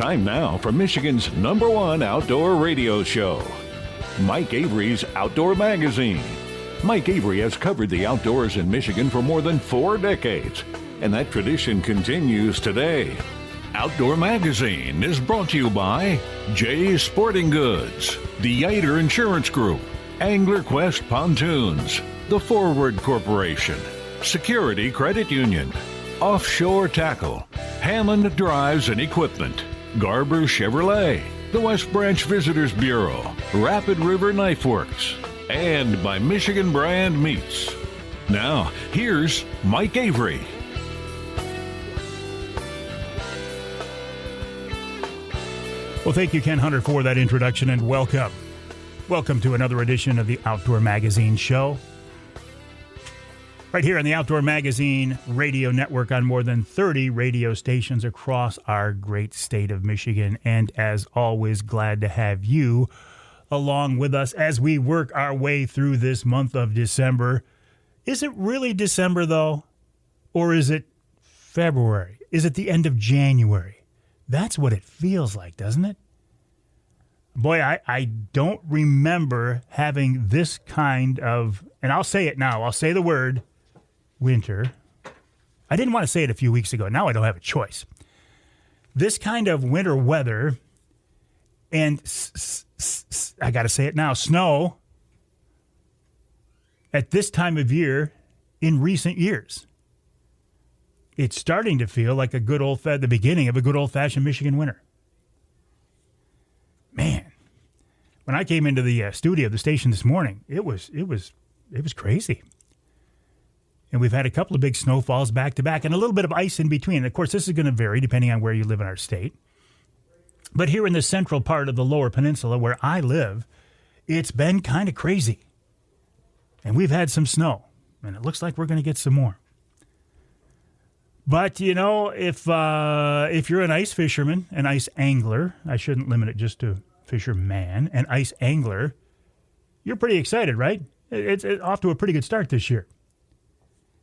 Time now for Michigan's #1 outdoor radio show, Mike Avery's Outdoor Magazine. Mike Avery has covered the outdoors in Michigan for more than 4 decades, and that tradition continues today. Outdoor Magazine is brought to you by Jay's Sporting Goods, the Yater Insurance Group, Angler Quest Pontoons, The Forward Corporation, Security Credit Union, Offshore Tackle, Hammond Drives and Equipment, Garber Chevrolet, the West Branch Visitors Bureau, Rapid River Knife Works, and by Michigan Brand Meats. Now, here's Mike Avery. Well, thank you, Ken Hunter, for that introduction, and welcome. Welcome to another edition of the Outdoor Magazine Show. Right here on the Outdoor Magazine radio network on more than 30 radio stations across our great state of Michigan. And as always, glad to have you along with us as we work our way through this month of December. Is it really December, though? Or is it February? Is it the end of January? That's what it feels like, doesn't it? Boy, I don't remember having this kind of, and I'll say it now, I'll say the word, winter. I didn't want to say it a few weeks ago. Now I don't have a choice. This kind of winter weather and, I got to say it now, snow at this time of year in recent years. It's starting to feel like the beginning of a good old-fashioned Michigan winter. Man, when I came into the studio of the station this morning, it was crazy. And we've had a couple of big snowfalls back to back and a little bit of ice in between. And of course, this is going to vary depending on where you live in our state. But here in the central part of the Lower Peninsula where I live, it's been kind of crazy. And we've had some snow, and it looks like we're going to get some more. But, you know, if you're an ice fisherman, an ice angler, I shouldn't limit it just to fisherman, an ice angler, you're pretty excited, right? It's off to a pretty good start this year.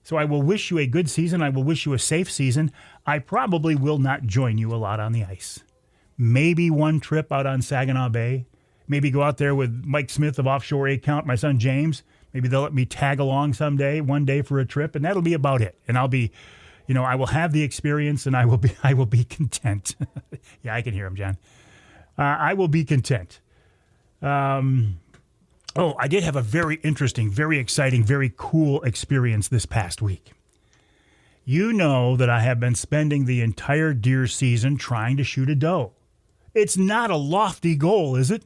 So I will wish you a good season. I will wish you a safe season. I probably will not join you a lot on the ice. Maybe one trip out on Saginaw Bay. Maybe go out there with Mike Smith of Offshore Account, my son James. Maybe they'll let me tag along one day for a trip, and that'll be about it. And I'll be... You know, I will have the experience, and I will be content. Yeah, I can hear him, John. I will be content. I did have a very interesting, very exciting, very cool experience this past week. You know that I have been spending the entire deer season trying to shoot a doe. It's not a lofty goal, is it?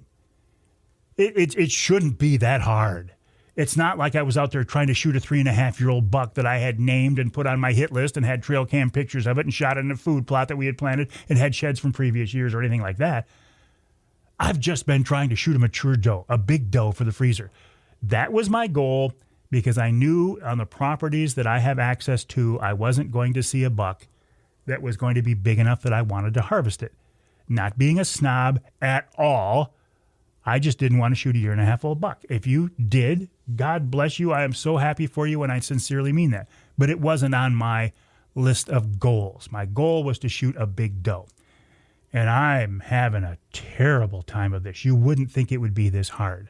It shouldn't be that hard. It's not like I was out there trying to shoot a 3.5-year-old buck that I had named and put on my hit list and had trail cam pictures of it and shot it in a food plot that we had planted and had sheds from previous years or anything like that. I've just been trying to shoot a mature doe, a big doe for the freezer. That was my goal because I knew on the properties that I have access to, I wasn't going to see a buck that was going to be big enough that I wanted to harvest it. Not being a snob at all, I just didn't want to shoot a 1.5-year-old buck. If you did, God bless you. I am so happy for you, and I sincerely mean that. But it wasn't on my list of goals. My goal was to shoot a big doe. And I'm having a terrible time of this. You wouldn't think it would be this hard.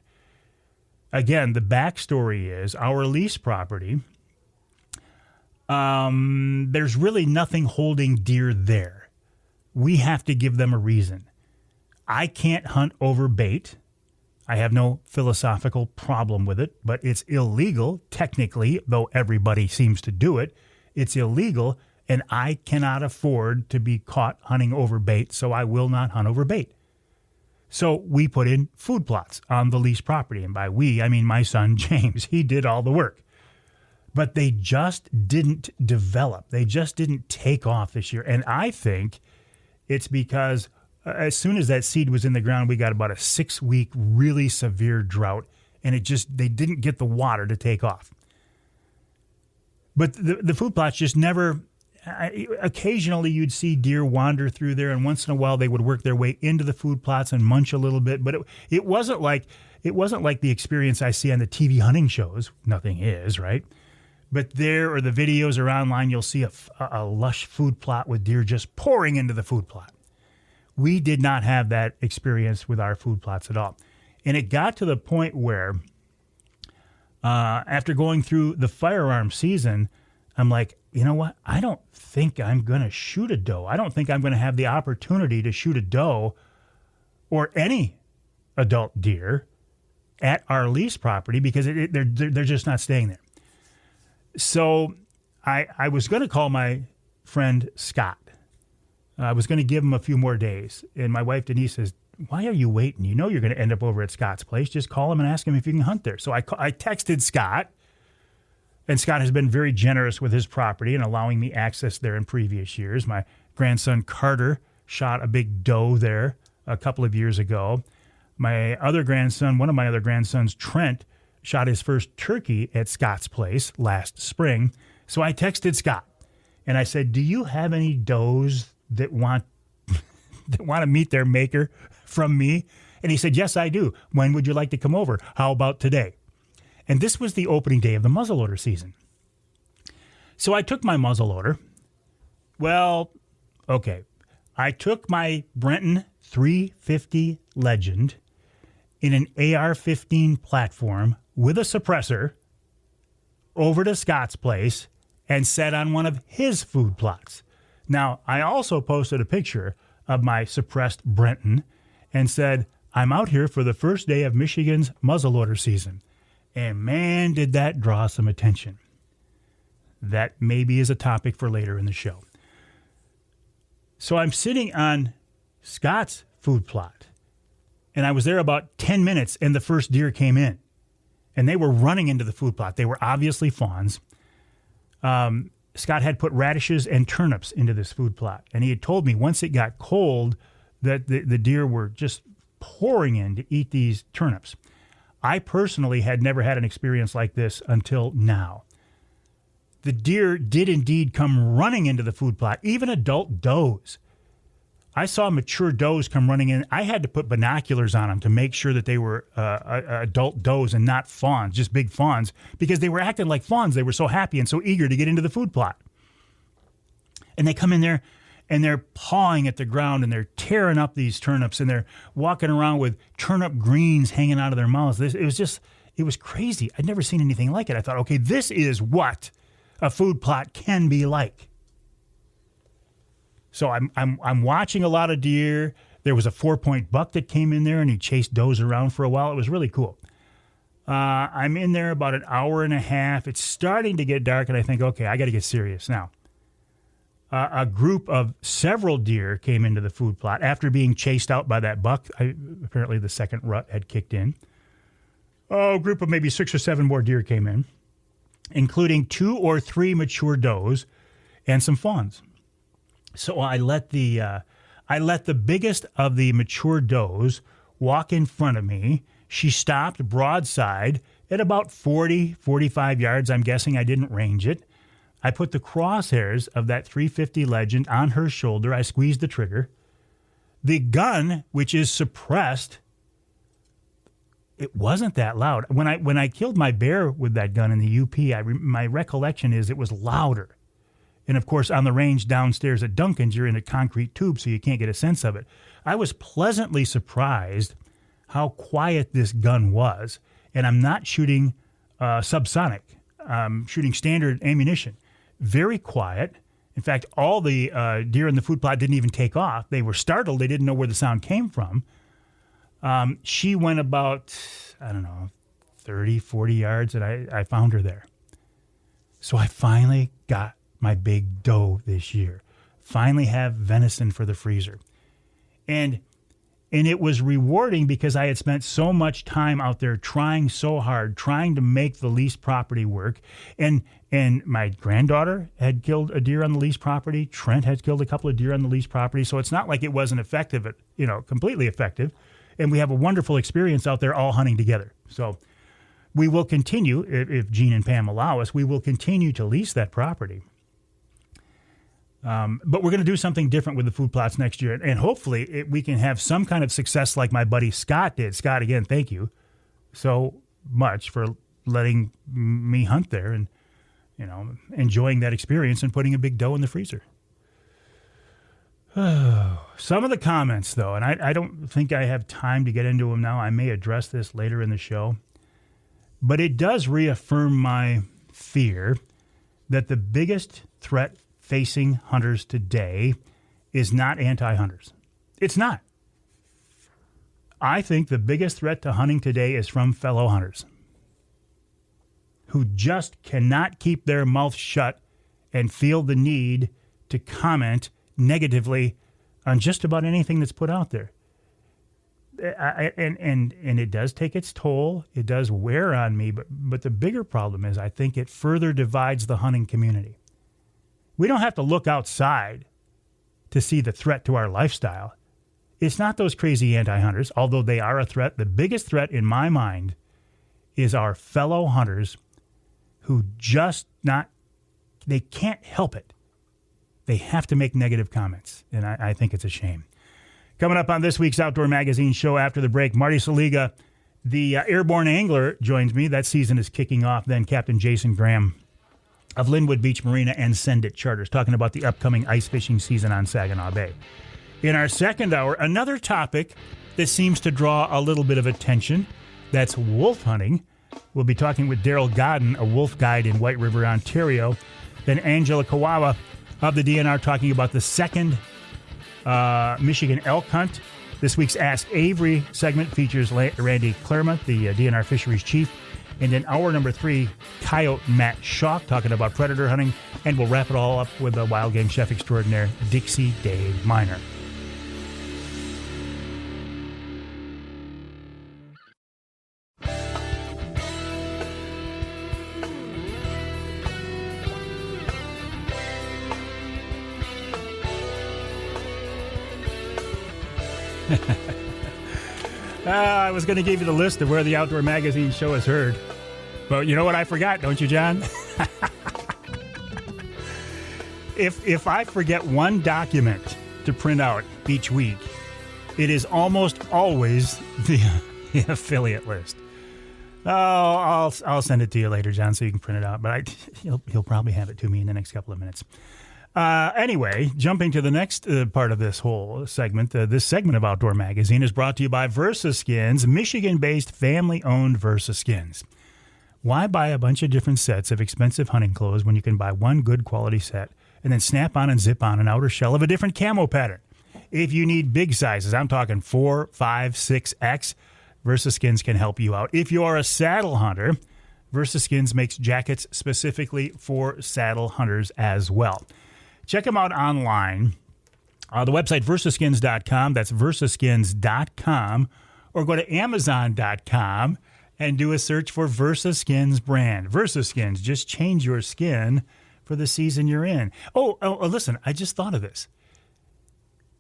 Again, the backstory is our lease property, there's really nothing holding deer there. We have to give them a reason. I can't hunt over bait. I have no philosophical problem with it, but it's illegal, technically, though everybody seems to do it. It's illegal, and I cannot afford to be caught hunting over bait, so I will not hunt over bait. So we put in food plots on the lease property, and by we, I mean my son James. He did all the work. But they just didn't develop. They just didn't take off this year, and I think it's because as soon as that seed was in the ground, we got about a 6-week really severe drought, and they didn't get the water to take off. But the food plots just never, occasionally you'd see deer wander through there, and once in a while they would work their way into the food plots and munch a little bit. But it wasn't like the experience I see on the TV hunting shows. Nothing is, right? But there, or the videos are online, you'll see a lush food plot with deer just pouring into the food plot. We did not have that experience with our food plots at all. And it got to the point where after going through the firearm season, I'm like, you know what? I don't think I'm going to shoot a doe. I don't think I'm going to have the opportunity to shoot a doe or any adult deer at our lease property because they're just not staying there. So I was going to call my friend Scott. I was going to give him a few more days. And my wife Denise says, why are you waiting? You know you're going to end up over at Scott's place. Just call him and ask him if you can hunt there. So I texted Scott. And Scott has been very generous with his property and allowing me access there in previous years. My grandson Carter shot a big doe there a couple of years ago. My other grandson, one of my other grandsons, Trent, shot his first turkey at Scott's place last spring. So I texted Scott and I said, do you have any does that want to meet their maker from me? And he said, yes, I do. When would you like to come over? How about today? And this was the opening day of the muzzleloader season. So I took my muzzleloader. Well, okay. I took my Brenton 350 Legend in an AR-15 platform with a suppressor over to Scott's place and set on one of his food plots. Now, I also posted a picture of my suppressed Brenton and said, I'm out here for the first day of Michigan's muzzleloader season. And man, did that draw some attention. That maybe is a topic for later in the show. So I'm sitting on Scott's food plot, and I was there about 10 minutes, and the first deer came in. And they were running into the food plot. They were obviously fawns. Scott had put radishes and turnips into this food plot. And he had told me once it got cold that the deer were just pouring in to eat these turnips. I personally had never had an experience like this until now. The deer did indeed come running into the food plot, even adult does. I saw mature does come running in. I had to put binoculars on them to make sure that they were adult does and not fawns, just big fawns, because they were acting like fawns. They were so happy and so eager to get into the food plot. And they come in there, and they're pawing at the ground, and they're tearing up these turnips, and they're walking around with turnip greens hanging out of their mouths. It was crazy. I'd never seen anything like it. I thought, okay, this is what a food plot can be like. So I'm watching a lot of deer. There was a 4-point buck that came in there, and he chased does around for a while. It was really cool. I'm in there about an hour and a half. It's starting to get dark, and I think, okay, I got to get serious now. A group of several deer came into the food plot after being chased out by that buck. Apparently the second rut had kicked in. A group of maybe 6 or 7 more deer came in, including 2 or 3 mature does and some fawns. So I let the biggest of the mature does walk in front of me. She stopped broadside at about 40, 45 yards. I'm guessing I didn't range it. I put the crosshairs of that 350 Legend on her shoulder. I squeezed the trigger. The gun, which is suppressed, it wasn't that loud. When I killed my bear with that gun in the UP, my recollection is it was louder. And, of course, on the range downstairs at Duncan's, you're in a concrete tube, so you can't get a sense of it. I was pleasantly surprised how quiet this gun was. And I'm not shooting subsonic. I'm shooting standard ammunition. Very quiet. In fact, all the deer in the food plot didn't even take off. They were startled. They didn't know where the sound came from. She went about, 30, 40 yards, and I found her there. So I finally got my big doe this year. Finally have venison for the freezer. And it was rewarding because I had spent so much time out there trying so hard, trying to make the lease property work. And my granddaughter had killed a deer on the lease property. Trent had killed a couple of deer on the lease property. So it's not like it wasn't effective, completely effective. And we have a wonderful experience out there all hunting together. So we will continue, if Gene and Pam allow us, we will continue to lease that property. But we're going to do something different with the food plots next year. And hopefully we can have some kind of success like my buddy Scott did. Scott, again, thank you so much for letting me hunt there and, enjoying that experience and putting a big doe in the freezer. Some of the comments, though, and I don't think I have time to get into them now. I may address this later in the show. But it does reaffirm my fear that the biggest threat facing hunters today is not anti-hunters. It's not. I think the biggest threat to hunting today is from fellow hunters who just cannot keep their mouth shut and feel the need to comment negatively on just about anything that's put out there. And it does take its toll. It does wear on me. But the bigger problem is I think it further divides the hunting community. We don't have to look outside to see the threat to our lifestyle. It's not those crazy anti-hunters, although they are a threat. The biggest threat in my mind is our fellow hunters who they can't help it. They have to make negative comments, and I think it's a shame. Coming up on this week's Outdoor Magazine show after the break, Marty Szlega, the Airborne Angler, joins me. That season is kicking off. Then Captain Jason Graham of Linwood Beach Marina and Send It Charters, talking about the upcoming ice fishing season on Saginaw Bay. In our second hour, another topic that seems to draw a little bit of attention, that's wolf hunting. We'll be talking with Darryl Godin, a wolf guide in White River, Ontario. Then Angela Kujawa of the DNR talking about the second Michigan elk hunt. This week's Ask Avery segment features Randy Claramunt, the DNR fisheries chief. And then hour number 3, coyote Matt Schalk talking about predator hunting. And we'll wrap it all up with the wild game chef extraordinaire, Dixie Dave Minar. I was going to give you the list of where the Outdoor Magazine show is heard. But you know what I forgot, don't you, John? If I forget one document to print out each week, it is almost always the affiliate list. Oh, I'll send it to you later, John, so you can print it out. But he'll probably have it to me in the next couple of minutes. Anyway, jumping to the next part of this whole segment, this segment of Outdoor Magazine is brought to you by VersaSkins, Michigan-based family-owned VersaSkins. Why buy a bunch of different sets of expensive hunting clothes when you can buy one good quality set and then snap on and zip on an outer shell of a different camo pattern? If you need big sizes, I'm talking 4, 5, 6X, VersaSkins can help you out. If you are a saddle hunter, VersaSkins makes jackets specifically for saddle hunters as well. Check them out online. The website, versaskins.com. That's versaskins.com. Or go to amazon.com and do a search for VersaSkins brand. VersaSkins, just change your skin for the season you're in. Oh, listen, I just thought of this.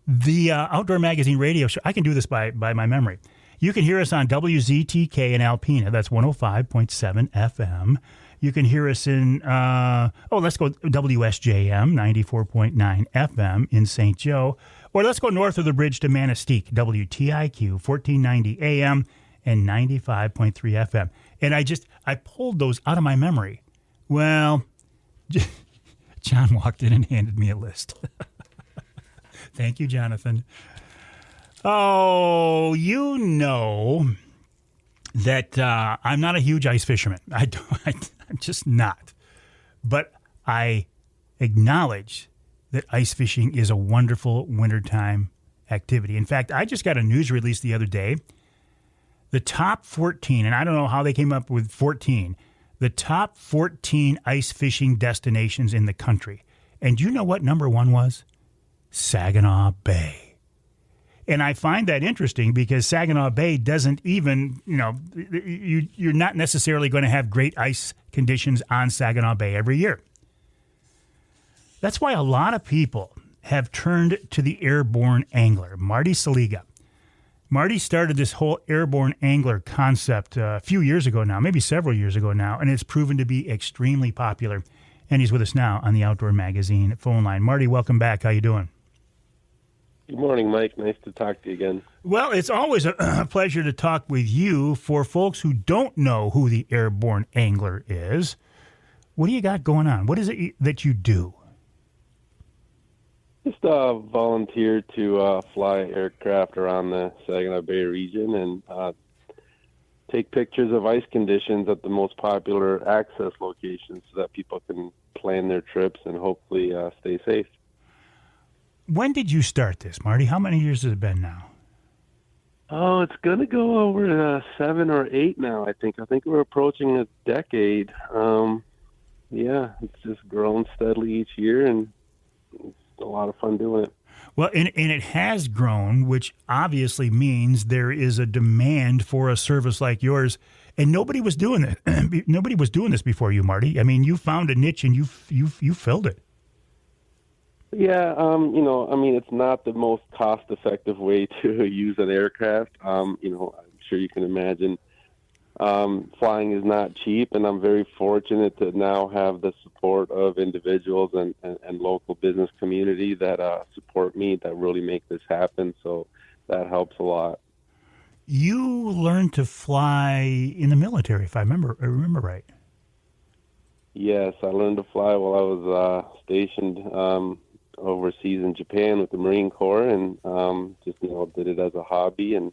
The Outdoor Magazine radio show, I can do this by my memory. You can hear us on WZTK in Alpena. That's 105.7 FM. You can hear us in, let's go WSJM, 94.9 FM in St. Joe. Or let's go north of the bridge to Manistee, WTIQ, 1490 AM and 95.3 FM. And I pulled those out of my memory. Well, John walked in and handed me a list. Thank you, Jonathan. Oh, you know that I'm not a huge ice fisherman. I'm just not. But I acknowledge that ice fishing is a wonderful wintertime activity. In fact, I just got a news release the other day. The top 14, and I don't know how they came up with 14, the top 14 ice fishing destinations in the country. And you know what number 1 was? Saginaw Bay. And I find that interesting because Saginaw Bay doesn't even, you're not necessarily going to have great ice conditions on Saginaw Bay every year. That's why a lot of people have turned to the Airborne Angler, Marty Szlega. Marty started this whole Airborne Angler concept a few years ago now, maybe several years ago now, and it's proven to be extremely popular. And he's with us now on the Outdoor Magazine phone line. Marty, welcome back. How you doing? Good morning, Mike. Nice to talk to you again. Well, it's always a pleasure to talk with you. For folks who don't know who the Airborne Angler is, what do you got going on? What is it that you do? Just volunteered to fly aircraft around the Saginaw Bay region and take pictures of ice conditions at the most popular access locations so that people can plan their trips and hopefully stay safe. When did you start this, Marty? How many years has it been now? Oh, it's going to go over 7 or 8 now, I think. I think we're approaching a decade. Yeah, it's just grown steadily each year, and it's a lot of fun doing it. Well, and it has grown, which obviously means there is a demand for a service like yours. And nobody was doing it. Nobody was doing this before you, Marty. I mean, you found a niche and you filled it. Yeah, it's not the most cost-effective way to use an aircraft. I'm sure you can imagine. Flying is not cheap, and I'm very fortunate to now have the support of individuals and local business community that support me, that really make this happen. So that helps a lot. You learned to fly in the military, if I remember right. Yes, I learned to fly while I was stationed overseas in Japan with the Marine Corps, and just did it as a hobby. And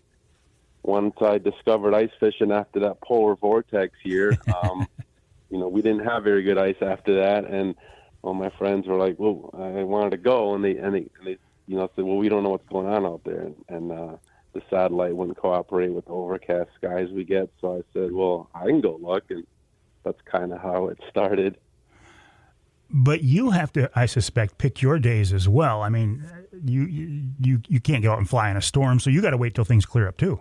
once I discovered ice fishing after that polar vortex year, we didn't have very good ice after that, and all my friends were like, "Well, I wanted to go," and they said, "Well, we don't know what's going on out there," and the satellite wouldn't cooperate with the overcast skies we get. So I said, "Well, I can go look," and that's kind of how it started. But you have to, I suspect, pick your days as well. I mean, you can't go out and fly in a storm, so you got to wait till things clear up too.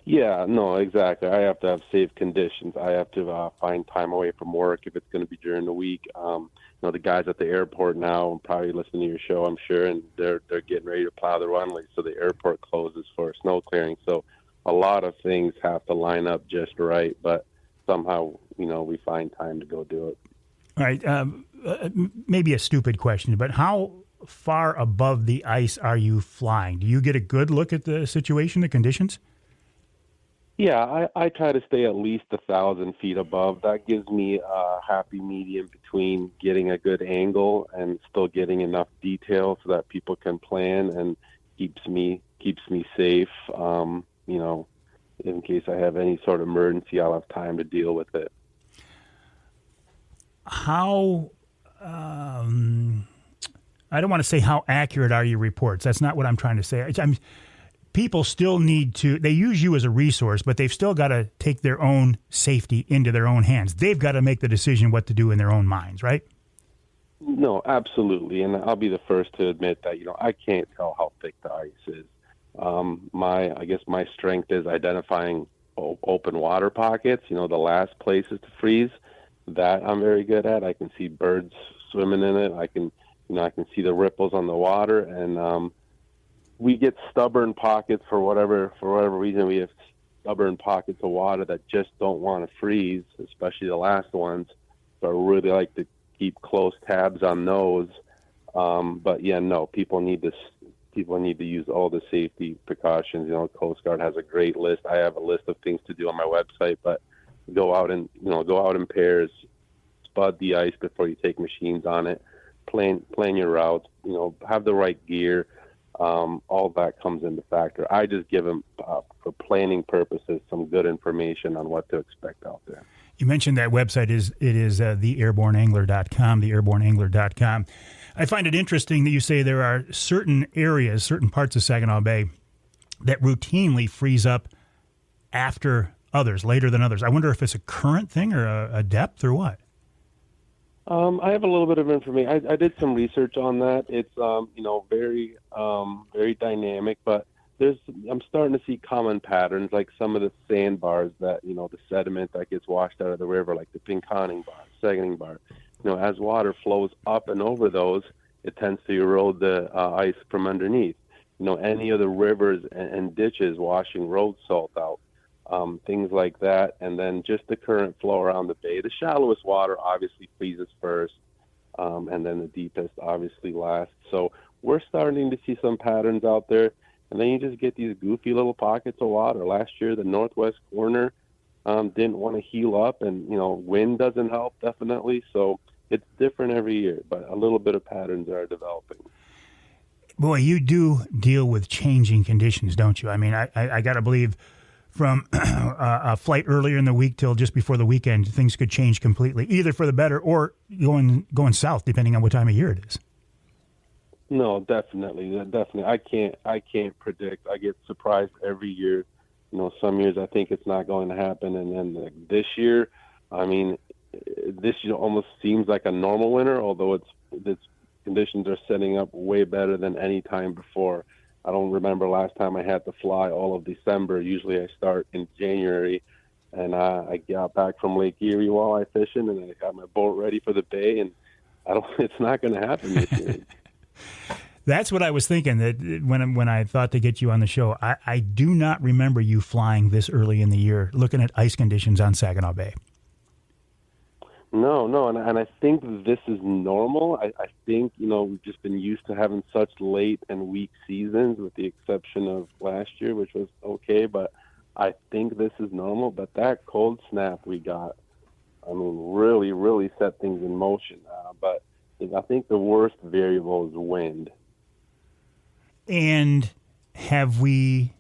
Yeah, no, exactly. I have to have safe conditions. I have to find time away from work if it's going to be during the week. The guys at the airport now probably listening to your show, I'm sure, and they're getting ready to plow the runway, so the airport closes for snow clearing. So a lot of things have to line up just right, but somehow, we find time to go do it. All right. Maybe a stupid question, but how far above the ice are you flying? Do you get a good look at the situation, the conditions? Yeah, I try to stay at least 1,000 feet above. That gives me a happy medium between getting a good angle and still getting enough detail so that people can plan, and keeps me safe. In case I have any sort of emergency, I'll have time to deal with it. How, I don't want to say how accurate are your reports. That's not what I'm trying to say. People still need to, they use you as a resource, but they've still got to take their own safety into their own hands. They've got to make the decision what to do in their own minds, right? No, absolutely. And I'll be the first to admit that, I can't tell how thick the ice is. I guess my strength is identifying open water pockets, the last places to freeze. That I'm very good at. I can see birds swimming in it. I can see the ripples on the water, and we get stubborn pockets for whatever reason. We have stubborn pockets of water that just don't want to freeze, especially the last ones. So I really like to keep close tabs on those. But yeah, no, people need to use all the safety precautions. Coast Guard has a great list. I have a list of things to do on my website, but go out in pairs, spud the ice before you take machines on it, plan your routes, have the right gear. All that comes into factor. I just give them, for planning purposes, some good information on what to expect out there. You mentioned that website is theairborneangler.com, theairborneangler.com. I find it interesting that you say there are certain areas, certain parts of Saginaw Bay that routinely freeze up after others, later than others. I wonder if it's a current thing or a depth or what? I have a little bit of information. I did some research on that. It's very dynamic, but I'm starting to see common patterns, like some of the sandbars that the sediment that gets washed out of the river, like the Pinconning bar, Saginaw bar. As water flows up and over those, it tends to erode the ice from underneath. Any of the rivers and ditches washing road salt out. Things like that, and then just the current flow around the bay. The shallowest water obviously freezes first, and then the deepest obviously last. So we're starting to see some patterns out there, and then you just get these goofy little pockets of water. Last year, the northwest corner didn't want to heal up, and wind doesn't help, definitely. So it's different every year, but a little bit of patterns are developing. Boy, you do deal with changing conditions, don't you? I mean, I got to believe from a flight earlier in the week till just before the weekend, things could change completely, either for the better or going south, depending on what time of year it is. No, definitely. I can't predict. I get surprised every year. You know, some years I think it's not going to happen, and then this year, I mean, this year almost seems like a normal winter, although its conditions are setting up way better than any time before. I don't remember last time I had to fly all of December. Usually I start in January, and I got back from Lake Erie walleye fishing, and I got my boat ready for the bay, and it's not going to happen this year. That's what I was thinking, that when I thought to get you on the show. I do not remember you flying this early in the year, looking at ice conditions on Saginaw Bay. No, and I think this is normal. I think, you know, we've just been used to having such late and weak seasons, with the exception of last year, which was okay, but I think this is normal. But that cold snap we got, I mean, really, really set things in motion. But I think the worst variable is wind. And have we,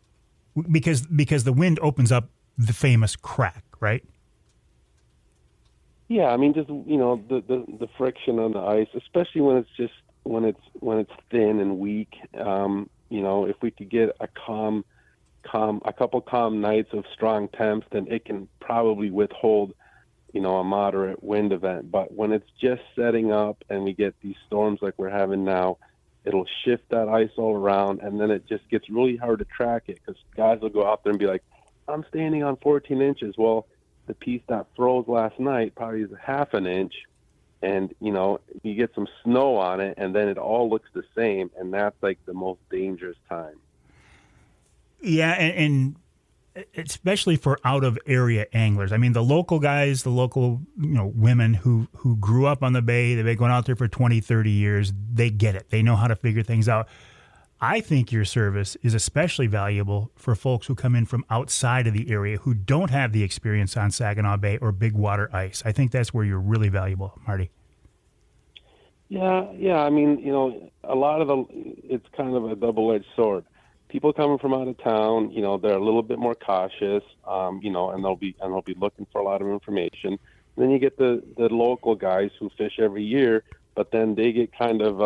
because the wind opens up the famous crack, right? Yeah, I mean, just, you know, the friction on the ice, especially when it's thin and weak. You know, if we could get a couple calm nights of strong temps, then it can probably withhold, you know, a moderate wind event. But when it's just setting up and we get these storms like we're having now, it'll shift that ice all around, and then it just gets really hard to track it, because guys will go out there and be like, I'm standing on 14 inches. Well, the piece that froze last night probably is half an inch, and, you know, you get some snow on it, and then it all looks the same, and that's like the most dangerous time. Yeah, and especially for out-of-area anglers. I mean, the local guys, the local, you know, women who grew up on the bay, they've been going out there for 20, 30 years, they get it. They know how to figure things out. I think your service is especially valuable for folks who come in from outside of the area who don't have the experience on Saginaw Bay or big water ice. I think that's where you're really valuable, Marty. Yeah. I mean, you know, a lot of it's kind of a double-edged sword. People coming from out of town, you know, they're a little bit more cautious, you know, and they'll be looking for a lot of information. And then you get the local guys who fish every year, but then they get kind of,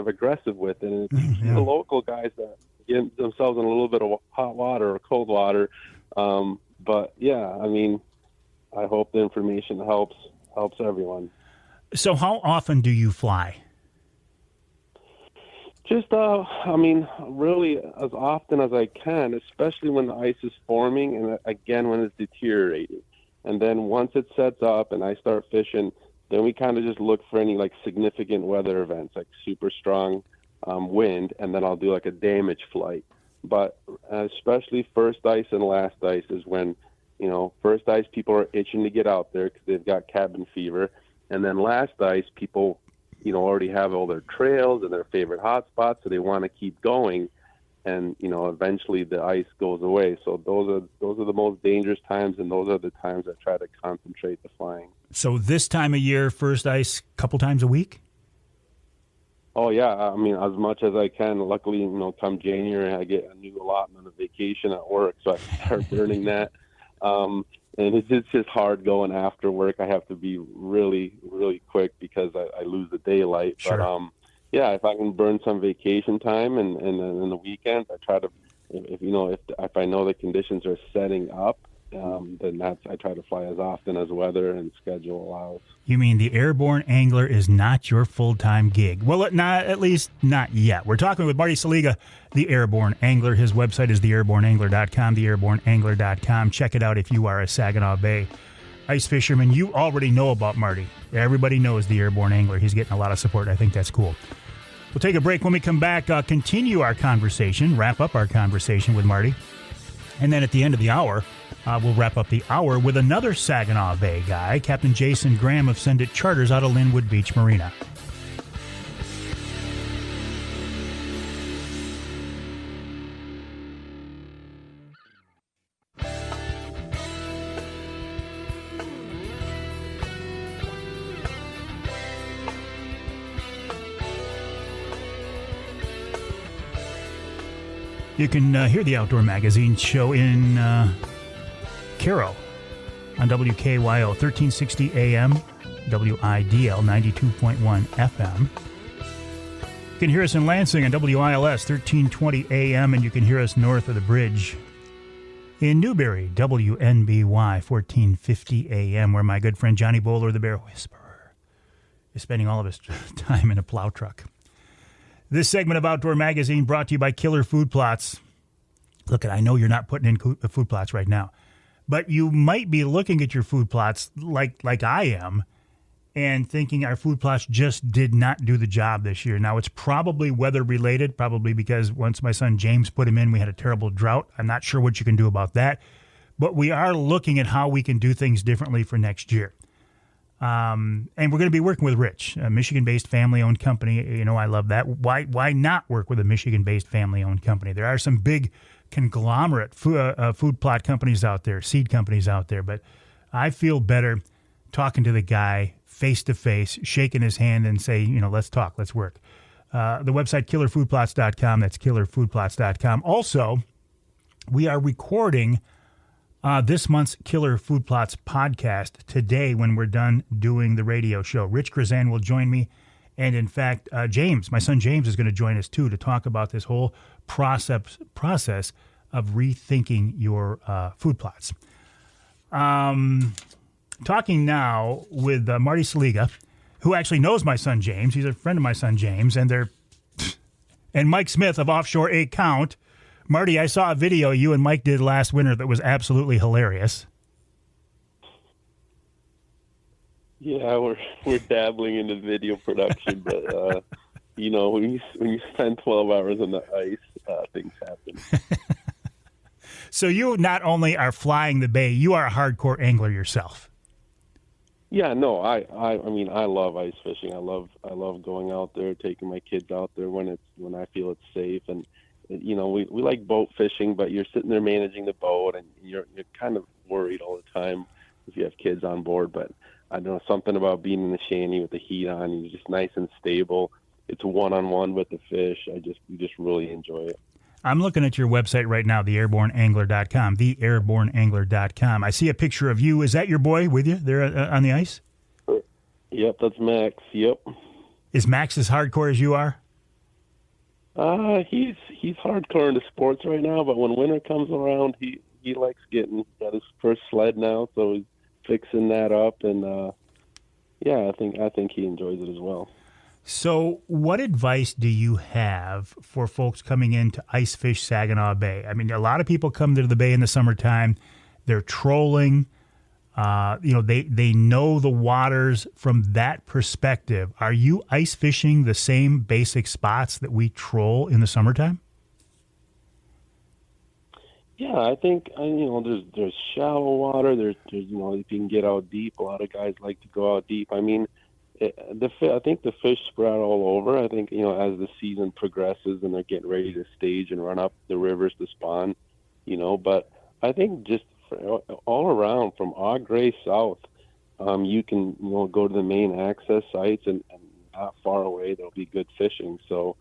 aggressive with it. And it's the local guys that get themselves in a little bit of hot water or cold water. But yeah, I mean, I hope the information helps everyone. So how often do you fly? Just, I mean, really as often as I can, especially when the ice is forming and, again, when it's deteriorating. And then once it sets up and I start fishing, then we kind of just look for any, like, significant weather events, like super strong wind, and then I'll do, like, a damage flight. But especially first ice and last ice is when, you know, first ice people are itching to get out there because they've got cabin fever. And then last ice people, you know, already have all their trails and their favorite hot spots, so they want to keep going, and, you know, eventually the ice goes away. So those are the most dangerous times, and those are the times I try to concentrate the flying. So this time of year, first ice, couple times a week? Oh yeah, I mean, as much as I can. Luckily, you know, come January, I get a new allotment of vacation at work, so I can start burning that. And it's just hard going after work. I have to be really, really quick because I lose the daylight. Sure. But yeah, if I can burn some vacation time and in the weekends, I try to, if I know the conditions are setting up, then I try to fly as often as weather and schedule allows. You mean the Airborne Angler is not your full-time gig? Well, at least not yet. We're talking with Marty Szlega, the Airborne Angler. His website is theairborneangler.com, theairborneangler.com. Check it out if you are a Saginaw Bay ice fisherman. You already know about Marty. Everybody knows the Airborne Angler. He's getting a lot of support. I think that's cool. We'll take a break. When we come back, continue our conversation, wrap up our conversation with Marty. And then at the end of the hour, we'll wrap up the hour with another Saginaw Bay guy, Captain Jason Graham of Send It Charters out of Linwood Beach Marina. You can hear the Outdoor Magazine show in Caro on WKYO 1360 AM, WIDL 92.1 FM. You can hear us in Lansing on WILS 1320 AM, and you can hear us north of the bridge in Newberry, WNBY 1450 AM, where my good friend Johnny Bowler, the Bear Whisperer, is spending all of his time in a plow truck. This segment of Outdoor Magazine brought to you by Killer Food Plots. Look, I know you're not putting in food plots right now, but you might be looking at your food plots like I am and thinking our food plots just did not do the job this year. Now, it's probably weather-related, probably because once my son James put them in, we had a terrible drought. I'm not sure what you can do about that, but we are looking at how we can do things differently for next year. And we're going to be working with Rich, a Michigan-based family-owned company. You know, I love that. Why not work with a Michigan-based family-owned company? There are some big conglomerate food plot companies out there, seed companies out there, but I feel better talking to the guy face-to-face, shaking his hand and say, you know, let's talk, let's work. The website, killerfoodplots.com, that's killerfoodplots.com. Also, we are recording this month's Killer Food Plots podcast today when we're done doing the radio show. Rich Krazan will join me. And in fact, James, my son James, is going to join us too to talk about this whole process of rethinking your food plots. Talking now with Marty Szlega, who actually knows my son James. He's a friend of my son James, and Mike Smith of Offshore 8 Count. Marty, I saw a video you and Mike did last winter that was absolutely hilarious. Yeah, we're dabbling into video production, but you know, when you spend 12 hours on the ice, things happen. So you not only are flying the bay, you are a hardcore angler yourself. Yeah, no, I mean, I love ice fishing. I love going out there, taking my kids out there when I feel it's safe. And you know, we like boat fishing, but you're sitting there managing the boat, and you're kind of worried all the time if you have kids on board. But I don't know, something about being in the shanty with the heat on, you're just nice and stable. It's one-on-one with the fish. You just really enjoy it. I'm looking at your website right now, theairborneangler.com, theairborneangler.com. I see a picture of you. Is that your boy with you there on the ice? Yep, that's Max. Yep. Is Max as hardcore as you are? He's hardcore into sports right now, but when winter comes around, he likes got his first sled now, so he's fixing that up, and yeah, I think he enjoys it as well. So what advice do you have for folks coming in to ice fish Saginaw Bay? I mean, a lot of people come to the bay in the summertime. They're trolling. They know the waters from that perspective. Are you ice fishing the same basic spots that we troll in the summertime? Yeah, I think there's shallow water. There's if you can get out deep. A lot of guys like to go out deep. I mean, I think the fish spread all over. I think as the season progresses and they're getting ready to stage and run up the rivers to spawn, But I think just all around from Au Gres south, you can go to the main access sites and not far away there'll be good fishing. So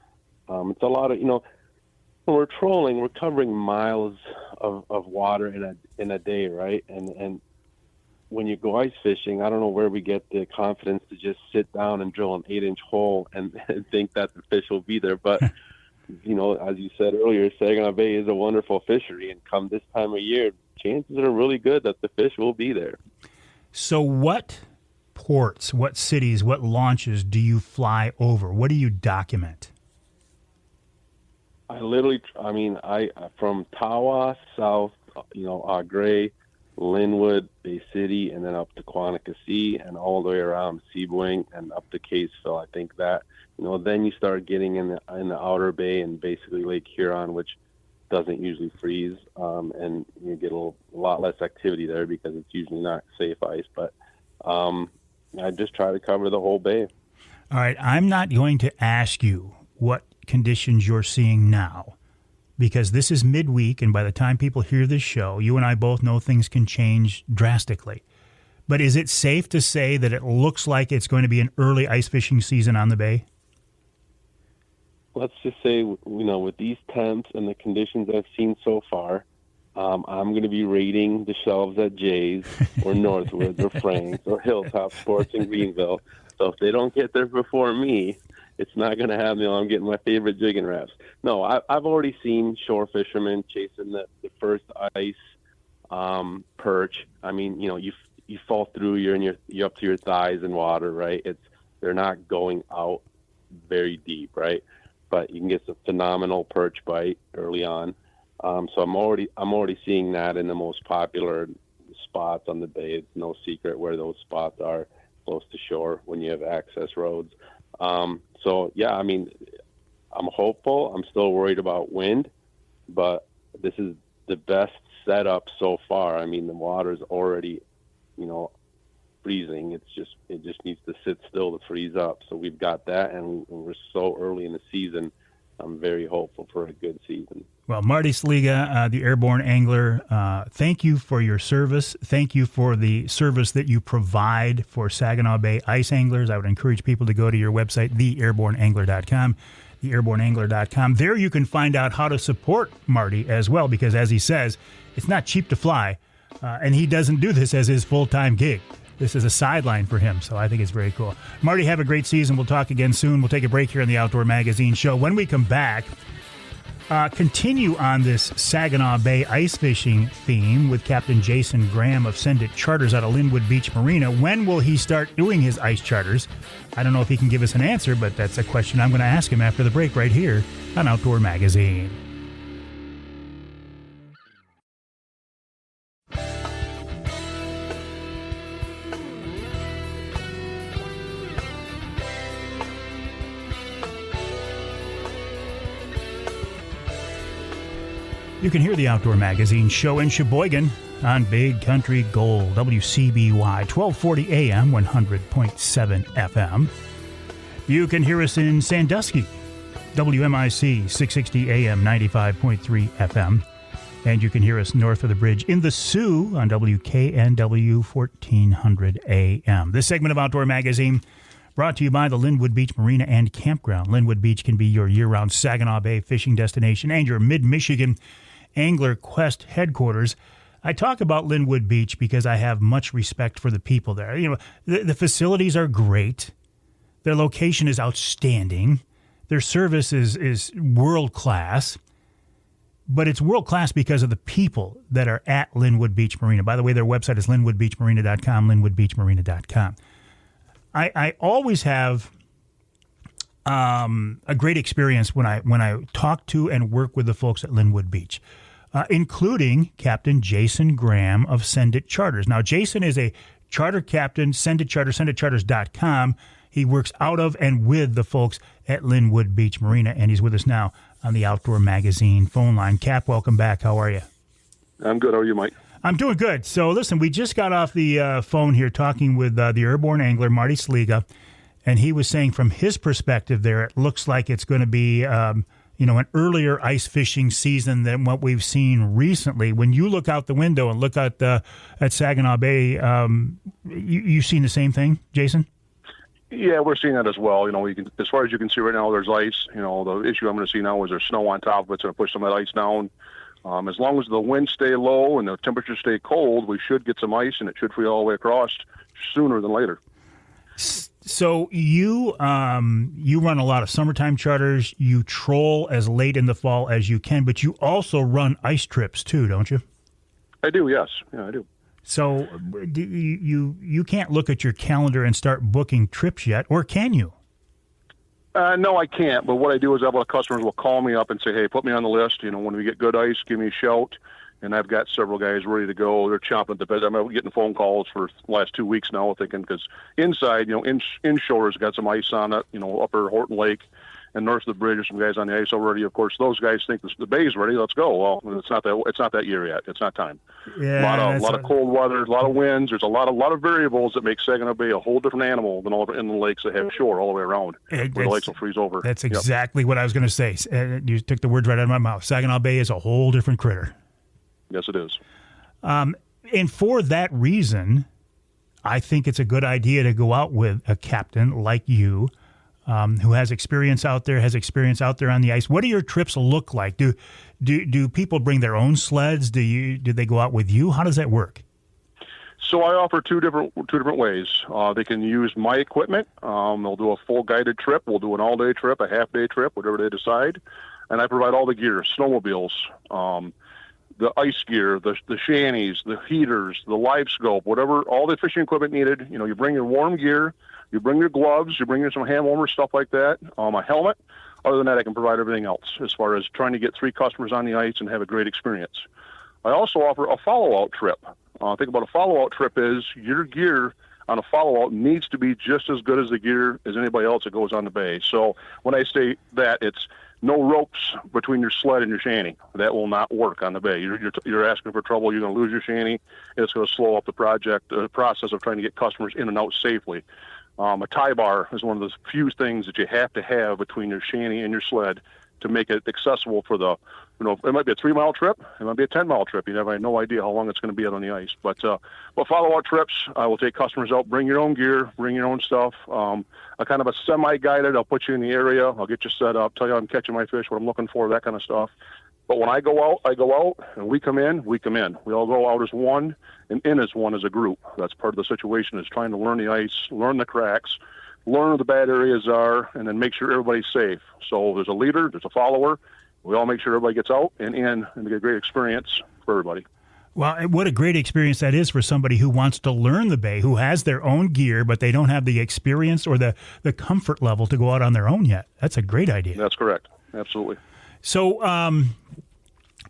it's a lot of when we're trolling, we're covering miles of water in a day, right? And when you go ice fishing, I don't know where we get the confidence to just sit down and drill an 8-inch hole and think that the fish will be there. But, as you said earlier, Saginaw Bay is a wonderful fishery. And come this time of year, chances are really good that the fish will be there. So what ports, what cities, what launches do you fly over? What do you document? I from Tawa south, Au Gres, Linwood, Bay City, and then up to Quantico and all the way around Seaboing and up to Caseville. I think that, then you start getting in the outer bay and basically Lake Huron, which doesn't usually freeze, and you get a lot less activity there because it's usually not safe ice. But I just try to cover the whole bay. All right, I'm not going to ask you what conditions you're seeing now, because this is midweek, and by the time people hear this show, you and I both know things can change drastically. But is it safe to say that it looks like it's going to be an early ice fishing season on the bay? let's just say, with these temps and the conditions I've seen so far, I'm going to be raiding the shelves at Jay's or Northwoods or Frank's or Hilltop Sports in Greenville. So if they don't get there before me, it's not going to happen. I'm getting my favorite jigging wraps. No, I've already seen shore fishermen chasing the first ice perch. I mean, you fall through, you're up to your thighs in water, right? They're not going out very deep, right? But you can get some phenomenal perch bite early on. So I'm already seeing that in the most popular spots on the bay. It's no secret where those spots are close to shore when you have access roads. So yeah, I mean, I'm hopeful. I'm still worried about wind, but this is the best setup so far. I mean, the water's already, freezing. It just needs to sit still to freeze up. So we've got that, and we're so early in the season. I'm very hopeful for a good season. Well, Marty Szlega, the Airborne Angler, thank you for your service. Thank you for the service that you provide for Saginaw Bay ice anglers. I would encourage people to go to your website, theairborneangler.com, theairborneangler.com. There you can find out how to support Marty as well, because as he says, it's not cheap to fly, and he doesn't do this as his full-time gig. This is a sideline for him, so I think it's very cool. Marty, have a great season. We'll talk again soon. We'll take a break here on the Outdoor Magazine Show. When we come back, continue on this Saginaw Bay ice fishing theme with Captain Jason Graham of Send It Charters out of Linwood Beach Marina. When will he start doing his ice charters? I don't know if he can give us an answer, but that's a question I'm going to ask him after the break right here on Outdoor Magazine. You can hear the Outdoor Magazine Show in Sheboygan on Big Country Gold, WCBY, 1240 AM, 100.7 FM. You can hear us in Sandusky, WMIC, 660 AM, 95.3 FM. And you can hear us north of the bridge in the Sioux on WKNW, 1400 AM. This segment of Outdoor Magazine brought to you by the Linwood Beach Marina and Campground. Linwood Beach can be your year-round Saginaw Bay fishing destination and your mid-Michigan Angler Quest headquarters. I talk about Linwood Beach because I have much respect for the people there. The facilities are great. Their location is outstanding. Their service is world-class. But it's world-class because of the people that are at Linwood Beach Marina. By the way, their website is linwoodbeachmarina.com, linwoodbeachmarina.com. I always have a great experience when I talk to and work with the folks at Linwood Beach, including Captain Jason Graham of Send It Charters. Now, Jason is a charter captain, Send It Charters, senditcharters.com. He works out of and with the folks at Linwood Beach Marina, and he's with us now on the Outdoor Magazine phone line. Cap, welcome back. How are you? I'm good. How are you, Mike? I'm doing good. So, listen, we just got off the phone here talking with the Airborne Angler, Marty Szlega, and he was saying from his perspective there, it looks like it's going to be, an earlier ice fishing season than what we've seen recently. When you look out the window and look at Saginaw Bay, you've seen the same thing, Jason? Yeah, we're seeing that as well. As far as you can see right now, there's ice. The issue I'm going to see now is there's snow on top of it. It's going to push some of that ice down. As long as the winds stay low and the temperatures stay cold, we should get some ice, and it should free all the way across sooner than later. So you run a lot of summertime charters. You troll as late in the fall as you can, but you also run ice trips too, don't you? I do, yes. Yeah, I do. So you can't look at your calendar and start booking trips yet, or can you? No, I can't. But what I do is I have a lot of customers will call me up and say, hey, put me on the list. When we get good ice, give me a shout. And I've got several guys ready to go. They're chomping at the bit. I'm getting phone calls for the last 2 weeks now thinking because inside, inshore has got some ice on it, upper Horton Lake and north of the bridge, there's some guys on the ice already. Of course, those guys think the bay's ready. Let's go. Well, it's not that year yet. It's not time. Yeah, a lot of cold weather, a lot of winds. There's a lot of variables that make Saginaw Bay a whole different animal than all the inland lakes that have shore all the way around, where the lakes will freeze over. That's exactly what I was going to say. You took the words right out of my mouth. Saginaw Bay is a whole different critter. Yes, it is. And for that reason, I think it's a good idea to go out with a captain like you who has experience out there on the ice. What do your trips look like? Do people bring their own sleds? Do they go out with you? How does that work? So I offer two different ways. They can use my equipment. They'll do a full guided trip. We'll do an all-day trip, a half-day trip, whatever they decide. And I provide all the gear, snowmobiles, the ice gear, the shanties, the heaters, the live scope, whatever, all the fishing equipment needed. You bring your warm gear, you bring your gloves, you bring some hand warmers, stuff like that, a helmet. Other than that, I can provide everything else as far as trying to get 3 customers on the ice and have a great experience. I also offer a follow-out trip. Think about a follow-out trip is your gear on a follow-out needs to be just as good as the gear as anybody else that goes on the bay. So when I say that, it's no ropes between your sled and your shanty. That will not work on the bay. You're asking for trouble. You're going to lose your shanty. It's going to slow up the process of trying to get customers in and out safely. A tie bar is one of the few things that you have to have between your shanty and your sled to make it accessible for the, it might be a 3-mile trip, it might be a 10-mile trip. You have no idea how long it's going to be out on the ice. But follow-out trips, I will take customers out, bring your own gear, bring your own stuff. A kind of a semi-guided, I'll put you in the area, I'll get you set up, tell you I'm catching my fish, what I'm looking for, that kind of stuff. But when I go out, and we come in. We all go out as one and in as one as a group. That's part of the situation, is trying to learn the ice, learn the cracks, learn where the bad areas are, and then make sure everybody's safe. So there's a leader, there's a follower. We all make sure everybody gets out and in and get a great experience for everybody. Well, what a great experience that is for somebody who wants to learn the bay, who has their own gear, but they don't have the experience or the comfort level to go out on their own yet. That's a great idea. That's correct. Absolutely. So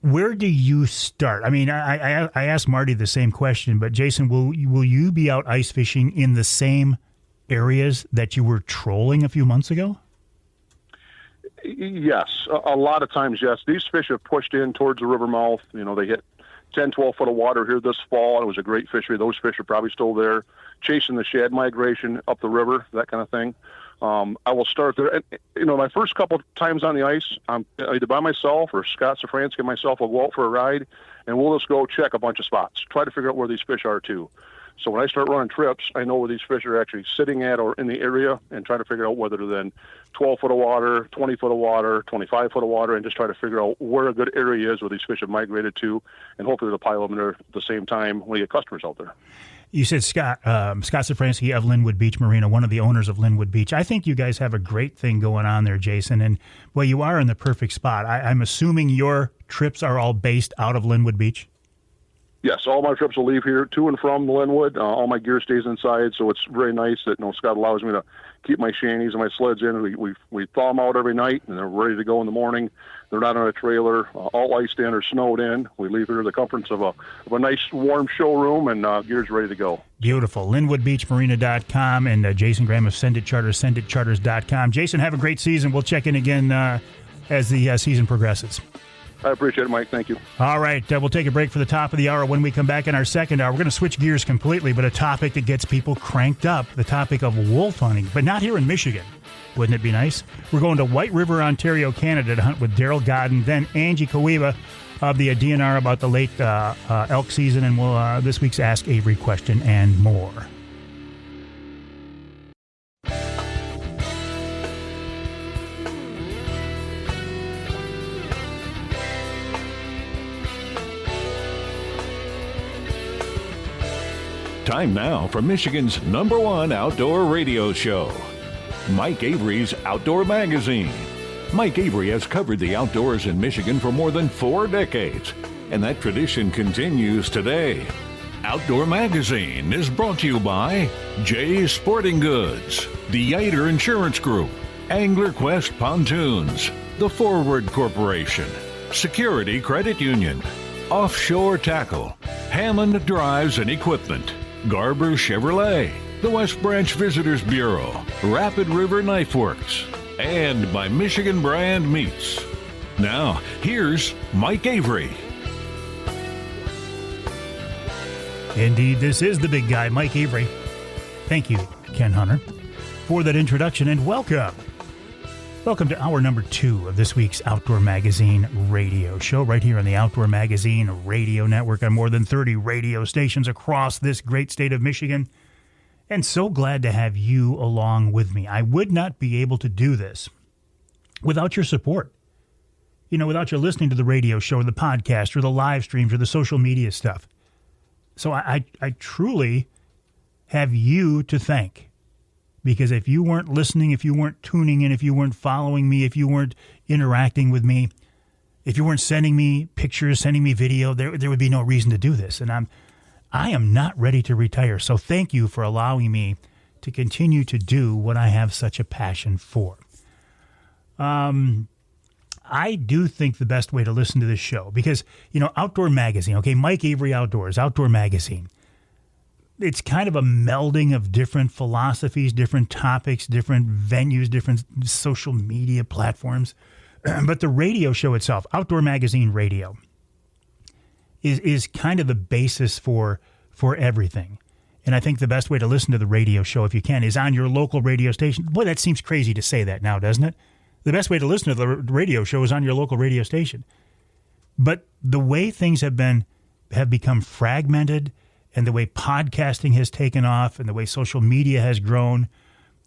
where do you start? I mean, I asked Marty the same question, but Jason, will you be out ice fishing in the same areas that you were trolling a few months ago? Yes. A lot of times, yes. These fish have pushed in towards the river mouth. They hit 10, 12 foot of water here this fall. It was a great fishery. Those fish are probably still there, chasing the shad migration up the river, that kind of thing. I will start there. And, my first couple of times on the ice, I'm either by myself or Scott Safransky and myself will go out for a ride, and we'll just go check a bunch of spots, try to figure out where these fish are too. So when I start running trips, I know where these fish are actually sitting at or in the area, and try to figure out whether they're then 12 foot of water, 20 foot of water, 25 foot of water, and just try to figure out where a good area is where these fish have migrated to, and hopefully there'll pile them in there at the same time when you get customers out there. You said Scott Safransky of Linwood Beach Marina, one of the owners of Linwood Beach. I think you guys have a great thing going on there, Jason, and you are in the perfect spot. I'm assuming your trips are all based out of Linwood Beach? Yes, all my trips will leave here to and from Linwood. All my gear stays inside, so it's very nice that Scott allows me to keep my shanties and my sleds in. We thaw them out every night, and they're ready to go in the morning. They're not on a trailer, all iced in or snowed in. We leave here the comforts of a nice warm showroom, and gear's ready to go. Beautiful. LinwoodBeachMarina.com and Jason Graham of Send It Charters, SendItCharters.com. Jason, have a great season. We'll check in again as the season progresses. I appreciate it, Mike. Thank you. All right. We'll take a break for the top of the hour. When we come back in our second hour, we're going to switch gears completely, but a topic that gets people cranked up, the topic of wolf hunting, but not here in Michigan. Wouldn't it be nice? We're going to White River, Ontario, Canada to hunt with Darryl Godin, then Angie Kujawa of the DNR about the late elk season, and we'll this week's Ask Avery question and more. Time now for Michigan's #1 outdoor radio show, Mike Avery's Outdoor Magazine. Mike Avery has covered the outdoors in Michigan for more than 4 decades, and that tradition continues today. Outdoor Magazine is brought to you by Jay's Sporting Goods, the Yater Insurance Group, Angler Quest Pontoons, The Forward Corporation, Security Credit Union, Offshore Tackle, Hammond Drives and Equipment, Garber Chevrolet, the West Branch Visitors Bureau, Rapid River Knife Works, and by Michigan Brand Meats. Now, here's Mike Avery. Indeed, this is the big guy, Mike Avery. Thank you, Ken Hunter, for that introduction, and welcome. Welcome to hour number 2 of this week's Outdoor Magazine radio show, right here on the Outdoor Magazine radio network on more than 30 radio stations across this great state of Michigan. And so glad to have you along with me. I would not be able to do this without your support. Without you listening to the radio show or the podcast or the live streams or the social media stuff. So I truly have you to thank. Because if you weren't listening, if you weren't tuning in, if you weren't following me, if you weren't interacting with me, if you weren't sending me pictures, sending me video, there would be no reason to do this. And I am not ready to retire. So thank you for allowing me to continue to do what I have such a passion for. I do think the best way to listen to this show, because, Outdoor Magazine, okay, Mike Avery Outdoors, Outdoor Magazine, it's kind of a melding of different philosophies, different topics, different venues, different social media platforms. But the radio show itself, Outdoor Magazine Radio, is kind of the basis for everything. And I think the best way to listen to the radio show, if you can, is on your local radio station. Boy, that seems crazy to say that now, doesn't it? The best way to listen to the radio show is on your local radio station. But the way things have become fragmented, and the way podcasting has taken off, and the way social media has grown,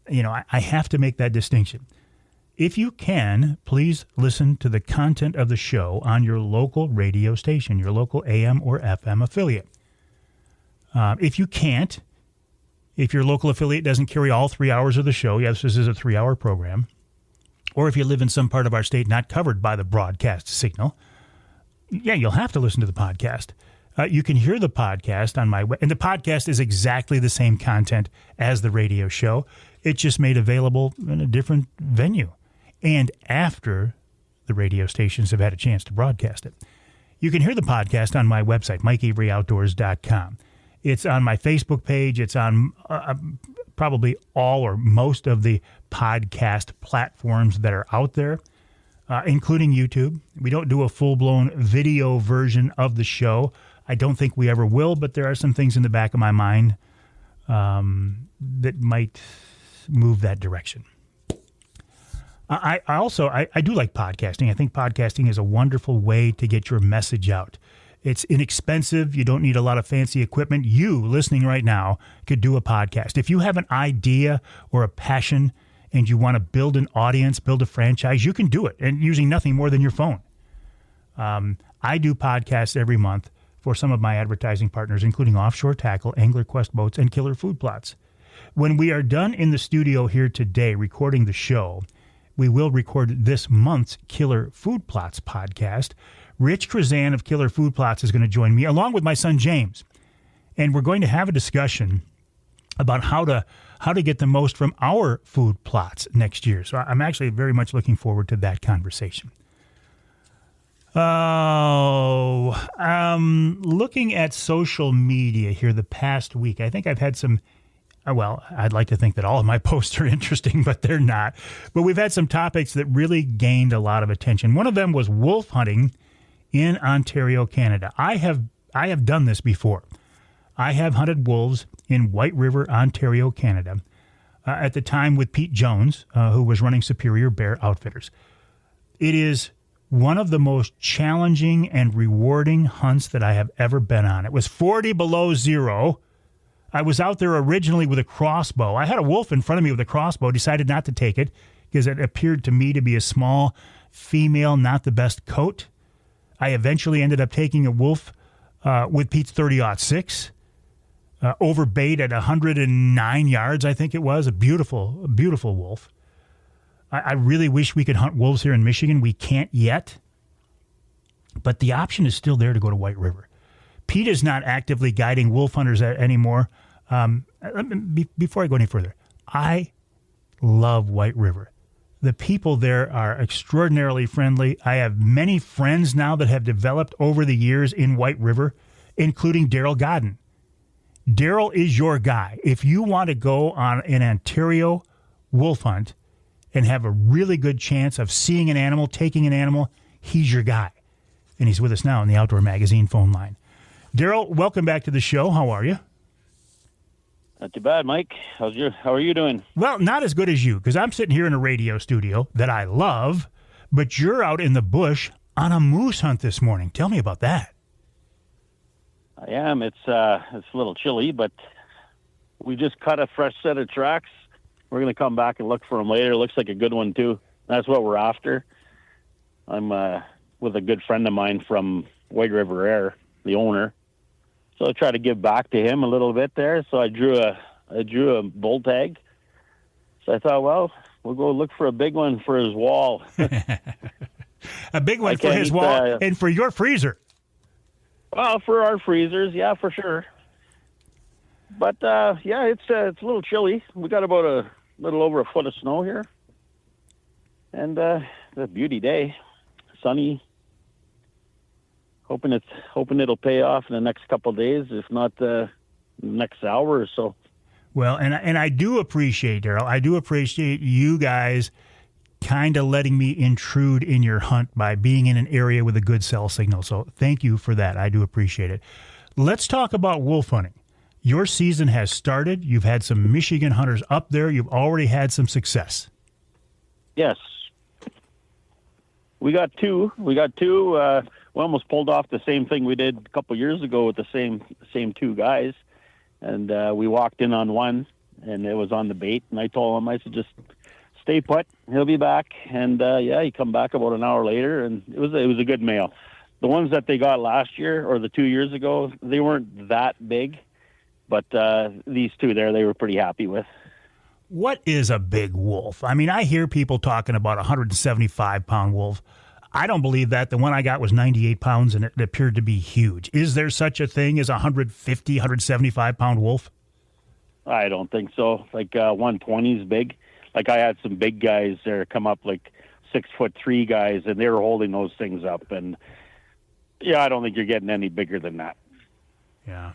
I have to make that distinction. If you can, please listen to the content of the show on your local radio station, your local AM or FM affiliate. If you can't, if your local affiliate doesn't carry all 3 hours of the show, yes, this is a 3-hour program, or if you live in some part of our state not covered by the broadcast signal, you'll have to listen to the podcast. You can hear the podcast on my web, and the podcast is exactly the same content as the radio show. It's just made available in a different venue, and after the radio stations have had a chance to broadcast it. You can hear the podcast on my website, MikeAveryOutdoors.com. It's on my Facebook page. It's on probably all or most of the podcast platforms that are out there, including YouTube. We don't do a full-blown video version of the show. I don't think we ever will, but there are some things in the back of my mind that might move that direction. I do like podcasting. I think podcasting is a wonderful way to get your message out. It's inexpensive. You don't need a lot of fancy equipment. You, listening right now, could do a podcast. If you have an idea or a passion and you want to build an audience, build a franchise, you can do it, and using nothing more than your phone. I do podcasts every month for some of my advertising partners, including Offshore Tackle, Angler Quest Boats, and Killer Food Plots. When we are done in the studio here today recording the show, we will record this month's Killer Food Plots podcast. Rich Krazan of Killer Food Plots is going to join me, along with my son James. And we're going to have a discussion about how to get the most from our food plots next year. So I'm actually very much looking forward to that conversation. Looking at social media here the past week, I think I've had some, I'd like to think that all of my posts are interesting, but they're not. But we've had some topics that really gained a lot of attention. One of them was wolf hunting in Ontario, Canada. I have done this before. I have hunted wolves in White River, Ontario, Canada, at the time with Pete Jones, who was running Superior Bear Outfitters. It is one of the most challenging and rewarding hunts that I have ever been on. It was 40 below zero. I was out there originally with a crossbow. I had a wolf in front of me with a crossbow, decided not to take it because it appeared to me to be a small female, not the best coat. I eventually ended up taking a wolf with Pete's 30-06, over bait at 109 yards, I think it was. A beautiful wolf. I really wish we could hunt wolves here in Michigan. We can't yet, but the option is still there to go to White River. Pete is not actively guiding wolf hunters anymore. Before I go any further, I love White River. The people there are extraordinarily friendly. I have many friends now that have developed over the years in White River, including Darryl Godin. Darryl is your guy. If you want to go on an Ontario wolf hunt and have a really good chance of seeing an animal, taking an animal, he's your guy. And he's with us now on the Outdoor Magazine phone line. Darryl, welcome back to the show. How are you? Not too bad, Mike. How are you doing? Well, not as good as you, because I'm sitting here in a radio studio that I love, but you're out in the bush on a moose hunt this morning. Tell me about that. I am. It's a little chilly, but We just cut a fresh set of tracks. We're going to come back and look for them later. It looks like a good one, too. That's what we're after. I'm with a good friend of mine from White River Air, the owner. So I try to give back to him a little bit there. So I drew a bull tag. So I thought, well, we'll go look for a big one for his wall. A big one for his wall and for your freezer. Well, for our freezers, yeah, for sure. But yeah, it's a little chilly. We got about a little over a foot of snow here, and it's a beauty day, sunny. Hoping it'll pay off in the next couple of days, if not the next hour or so. Well, and I do appreciate, Darryl, I do appreciate you guys kind of letting me intrude in your hunt by being in an area with a good cell signal. So thank you for that. I do appreciate it. Let's talk about wolf hunting. Your season has started. You've had some Michigan hunters up there. You've already had some success. Yes. We got two. We almost pulled off the same thing we did a couple years ago with the same two guys. And we walked in on one, and it was on the bait. And I told him, I said, just stay put. He'll be back. And yeah, he come back about an hour later, and it was a good male. The ones that they got last year or the 2 years ago, they weren't that big, but these two there, they were pretty happy with. What is a big wolf? I mean, I hear people talking about a 175-pound wolf. I don't believe that. The one I got was 98 pounds, and it appeared to be huge. Is there such a thing as a 150, 175-pound wolf? I don't think so. Like 120 is big. Like I had some big guys there come up, like 6'3" guys, and they were holding those things up. And yeah, I don't think you're getting any bigger than that. Yeah.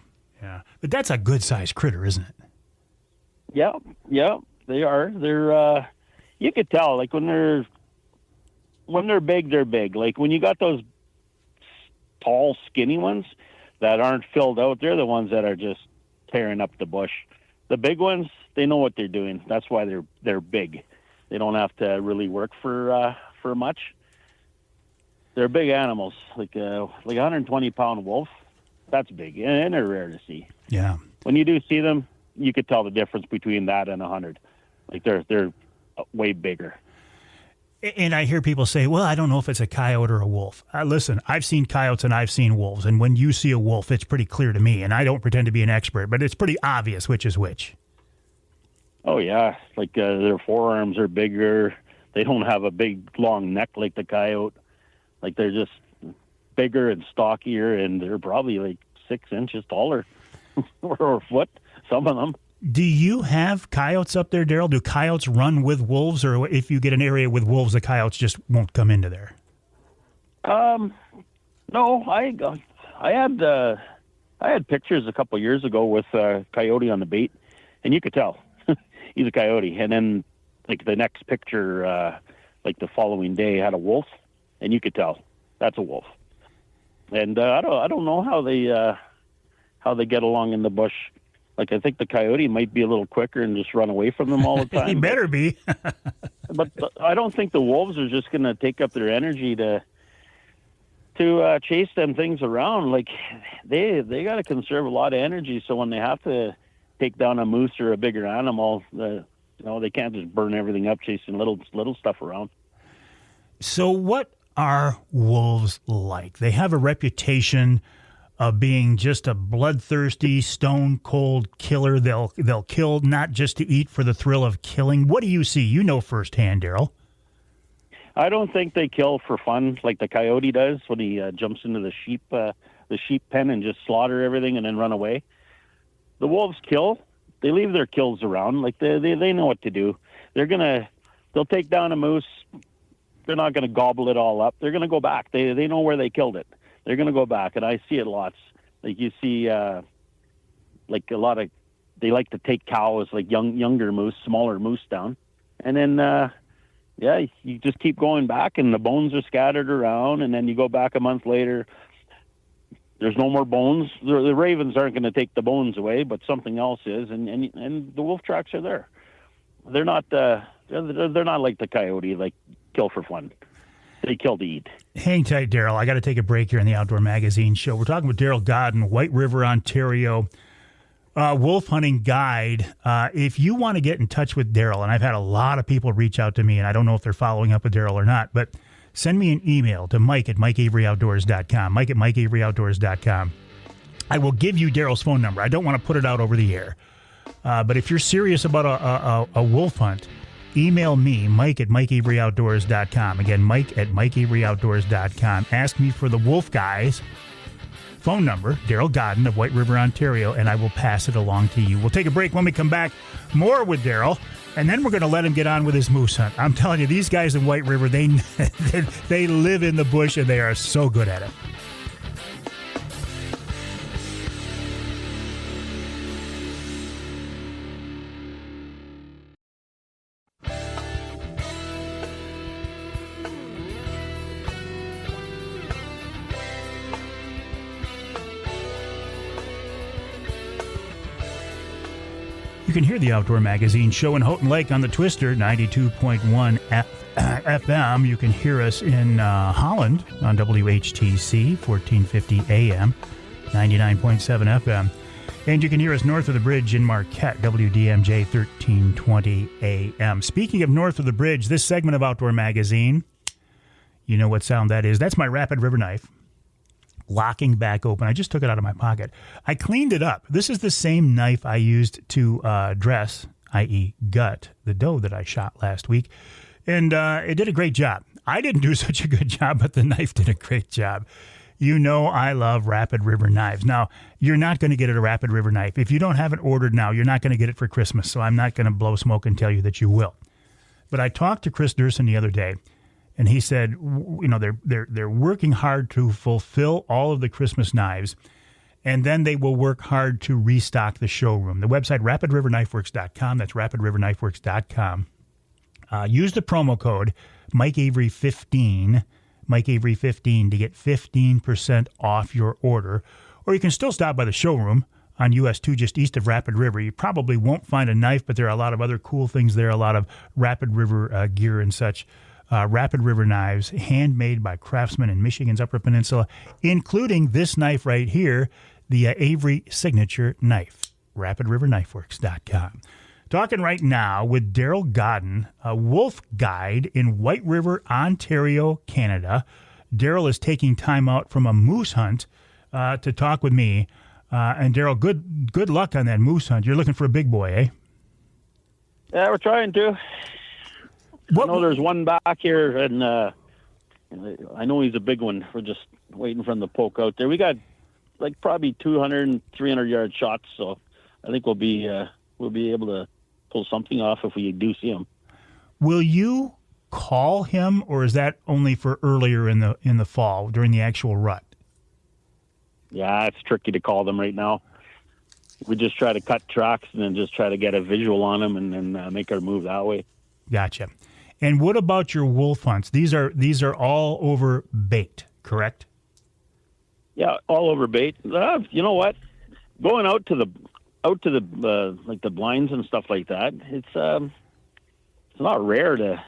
But that's a good-sized critter, isn't it? Yeah, they are. They're you could tell, like when they're big, they're big. Like when you got those tall, skinny ones that aren't filled out, they're the ones that are just tearing up the bush. The big ones, they know what they're doing. That's why they're big. They don't have to really work for much. They're big animals, like a 120-pound wolf. That's big, and they're rare to see. Yeah. When you do see them, you could tell the difference between that and 100. Like they're way bigger. And I hear people say, well, I don't know if it's a coyote or a wolf. Listen, I've seen coyotes and I've seen wolves. And when you see a wolf, it's pretty clear to me. And I don't pretend to be an expert, but it's pretty obvious which is which. Oh, yeah. Like their forearms are bigger. They don't have a big, long neck like the coyote. Like they're just bigger and stockier, and they're probably like 6 inches taller or a foot, some of them. Do you have coyotes up there, Darryl? Do coyotes run with wolves, or if you get an area with wolves, the coyotes just won't come into there? No, I had pictures a couple years ago with a coyote on the bait, and you could tell he's a coyote. And then like the next picture, like the following day, had a wolf, and you could tell that's a wolf. And I don't know how they get along in the bush. Like, I think the coyote might be a little quicker and just run away from them all the time. He better be. But I don't think the wolves are just going to take up their energy to chase them things around. Like, they got to conserve a lot of energy, so when they have to take down a moose or a bigger animal, they can't just burn everything up chasing little stuff around. So what are wolves like? They have a reputation of being just a bloodthirsty, stone-cold killer. They'll kill not just to eat, for the thrill of killing. What do you see? You know firsthand, Darryl. I don't think they kill for fun like the coyote does when he jumps into the sheep pen and just slaughter everything and then run away. The wolves kill. They leave their kills around. Like they know what to do. They'll take down a moose. They're not going to gobble it all up. They're going to go back. They know where they killed it. They're going to go back, and I see it lots. Like you see, like a lot of, they like to take cows, like younger moose, smaller moose down, and then you just keep going back, and the bones are scattered around, and then you go back a month later. There's no more bones. The ravens aren't going to take the bones away, but something else is, and the wolf tracks are there. They're not they're not like the coyote, like kill for fun. They kill to eat. Hang tight, Darryl. I got to take a break here in the Outdoor Magazine show. We're talking with Darryl Godin, White River, Ontario. wolf hunting guide. If you want to get in touch with Darryl, and I've had a lot of people reach out to me, and I don't know if they're following up with Darryl or not, but send me an email to mike@mikeaveryoutdoors.com, mike@mikeaveryoutdoors.com. I will give you Darryl's phone number. I don't want to put it out over the air. But if you're serious about a wolf hunt, email me, mike@mikeaveryoutdoors.com. Again, mike@mikeaveryoutdoors.com. Ask me for the Wolf Guys phone number, Darryl Godin of White River, Ontario, and I will pass it along to you. We'll take a break. When we come back, more with Darryl, and then we're going to let him get on with his moose hunt. I'm telling you, these guys in White River, they live in the bush, and they are so good at it. You can hear the Outdoor Magazine show in Houghton Lake on the Twister, 92.1 FM. You can hear us in Holland on WHTC, 1450 AM, 99.7 FM. And you can hear us north of the bridge in Marquette, WDMJ, 1320 AM. Speaking of north of the bridge, this segment of Outdoor Magazine, you know what sound that is. That's my Rapid River knife. Locking back open. I just took it out of my pocket. I cleaned it up. This is the same knife I used to dress, i.e. gut, the doe that I shot last week. And it did a great job. I didn't do such a good job, but the knife did a great job. You know I love Rapid River knives. Now, you're not going to get a Rapid River knife. If you don't have it ordered now, you're not going to get it for Christmas, so I'm not going to blow smoke and tell you that you will. But I talked to Chris Durson the other day, and he said, you know, they're working hard to fulfill all of the Christmas knives, and then they will work hard to restock the showroom. The website, rapidriverknifeworks.com. That's rapidriverknifeworks.com. Use the promo code MikeAvery15, MikeAvery15 to get 15% off your order. Or you can still stop by the showroom on US 2 just east of Rapid River. You probably won't find a knife, but there are a lot of other cool things there, a lot of Rapid River gear and such. Rapid River knives, handmade by craftsmen in Michigan's Upper Peninsula, including this knife right here, the Avery Signature Knife, rapidriverknifeworks.com. Talking right now with Darryl Godin, a wolf guide in White River, Ontario, Canada. Darryl is taking time out from a moose hunt to talk with me. And Darryl, good luck on that moose hunt. You're looking for a big boy, eh? Yeah, we're trying to. I know there's one back here, and I know he's a big one. We're just waiting for him to poke out there. We got like probably 200 and 300 yard shots, so I think we'll be able to pull something off if we do see him. Will you call him, or is that only for earlier in the fall during the actual rut? Yeah, it's tricky to call them right now. We just try to cut tracks and then just try to get a visual on them and then make our move that way. Gotcha. And what about your wolf hunts? These are all over bait, correct? Yeah, all over bait. You know what? Going out to the like the blinds and stuff like that. It's not rare to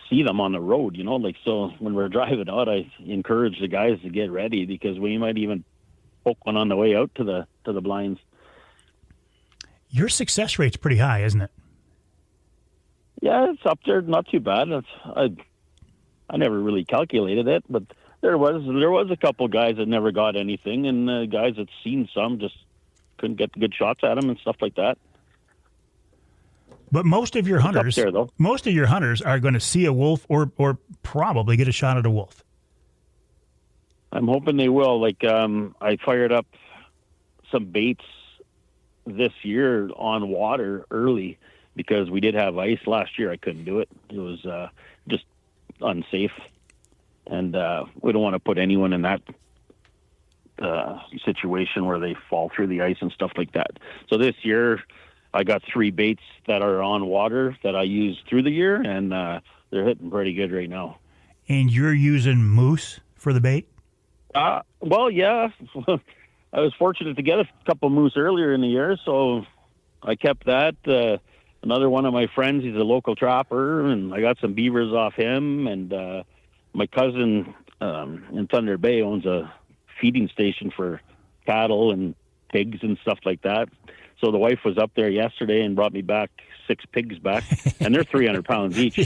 see them on the road. You know, like so when we're driving out, I encourage the guys to get ready because we might even poke one on the way out to the blinds. Your success rate's pretty high, isn't it? Yeah, it's up there, not too bad. I never really calculated it, but there was a couple guys that never got anything, and guys that seen some just couldn't get good shots at them and stuff like that. But most of your hunters, are going to see a wolf or probably get a shot at a wolf. I'm hoping they will. Like I fired up some baits this year on water early. Because we did have ice last year, I couldn't do it. It was just unsafe, and we don't want to put anyone in that situation where they fall through the ice and stuff like that. So this year, I got 3 baits that are on water that I use through the year, and they're hitting pretty good right now. And you're using moose for the bait? Well, yeah. I was fortunate to get a couple moose earlier in the year, so I kept that. Another one of my friends, he's a local trapper, and I got some beavers off him. And my cousin in Thunder Bay owns a feeding station for cattle and pigs and stuff like that. So the wife was up there yesterday and brought me back 6 pigs back, and they're 300 pounds each.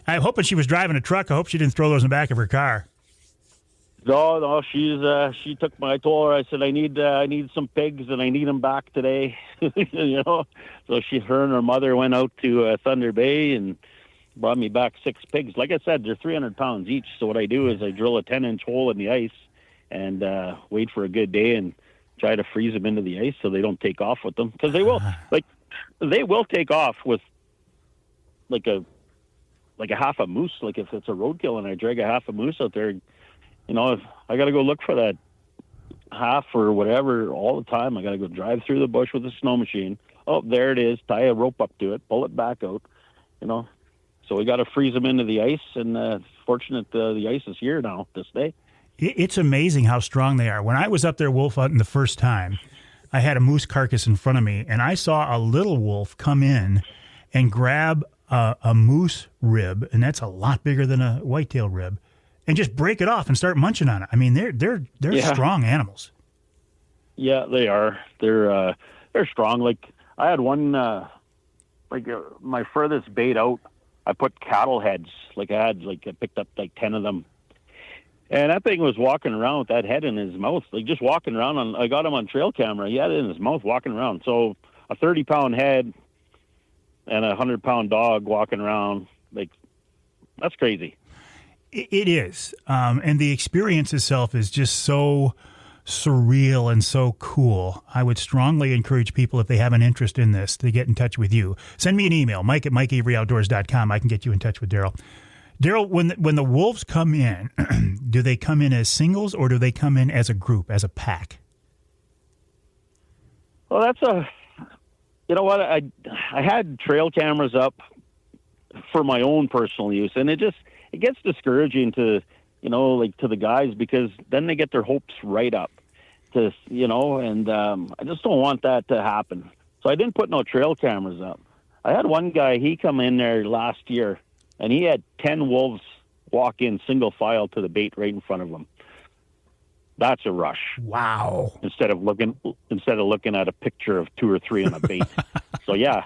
I'm hoping she was driving a truck. I hope she didn't throw those in the back of her car. No, she took my. I told her, I said, I need some pigs and I need them back today. You know, so her and her mother went out to Thunder Bay and brought me back 6 pigs. Like I said, they're 300 pounds each. So what I do is I drill a 10-inch hole in the ice and wait for a good day and try to freeze them into the ice so they don't take off with them, because they will. They will take off with like a half a moose. Like if it's a roadkill and I drag a half a moose out there. You know, I got to go look for that half or whatever all the time. I got to go drive through the bush with a snow machine. Oh, there it is. Tie a rope up to it, pull it back out, you know. So we got to freeze them into the ice, and it's fortunate the ice is here now this day. It's amazing how strong they are. When I was up there wolf hunting the first time, I had a moose carcass in front of me, and I saw a little wolf come in and grab a moose rib, and that's a lot bigger than a whitetail rib, and just break it off and start munching on it. I mean, they're strong animals. Yeah, they are. They're strong. Like I had one, my furthest bait out, I put cattle heads. I picked up 10 of them, and that thing was walking around with that head in his mouth, just walking around. I got him on trail camera. He had it in his mouth walking around. So a 30-pound head and a 100-pound dog walking around, that's crazy. It is. And the experience itself is just so surreal and so cool. I would strongly encourage people, if they have an interest in this, to get in touch with you. Send me an email, mike@mikeaveryoutdoors.com. I can get you in touch with Darryl. Darryl, when the wolves come in, do they come in as singles or do they come in as a group, as a pack? Well, you know what? I had trail cameras up for my own personal use, and it gets discouraging to the guys, because then they get their hopes right up and I just don't want that to happen. So I didn't put no trail cameras up. I had one guy, he come in there last year, and he had 10 wolves walk in single file to the bait right in front of him. That's a rush. Wow. Instead of looking at a picture of 2 or 3 on a bait. So yeah.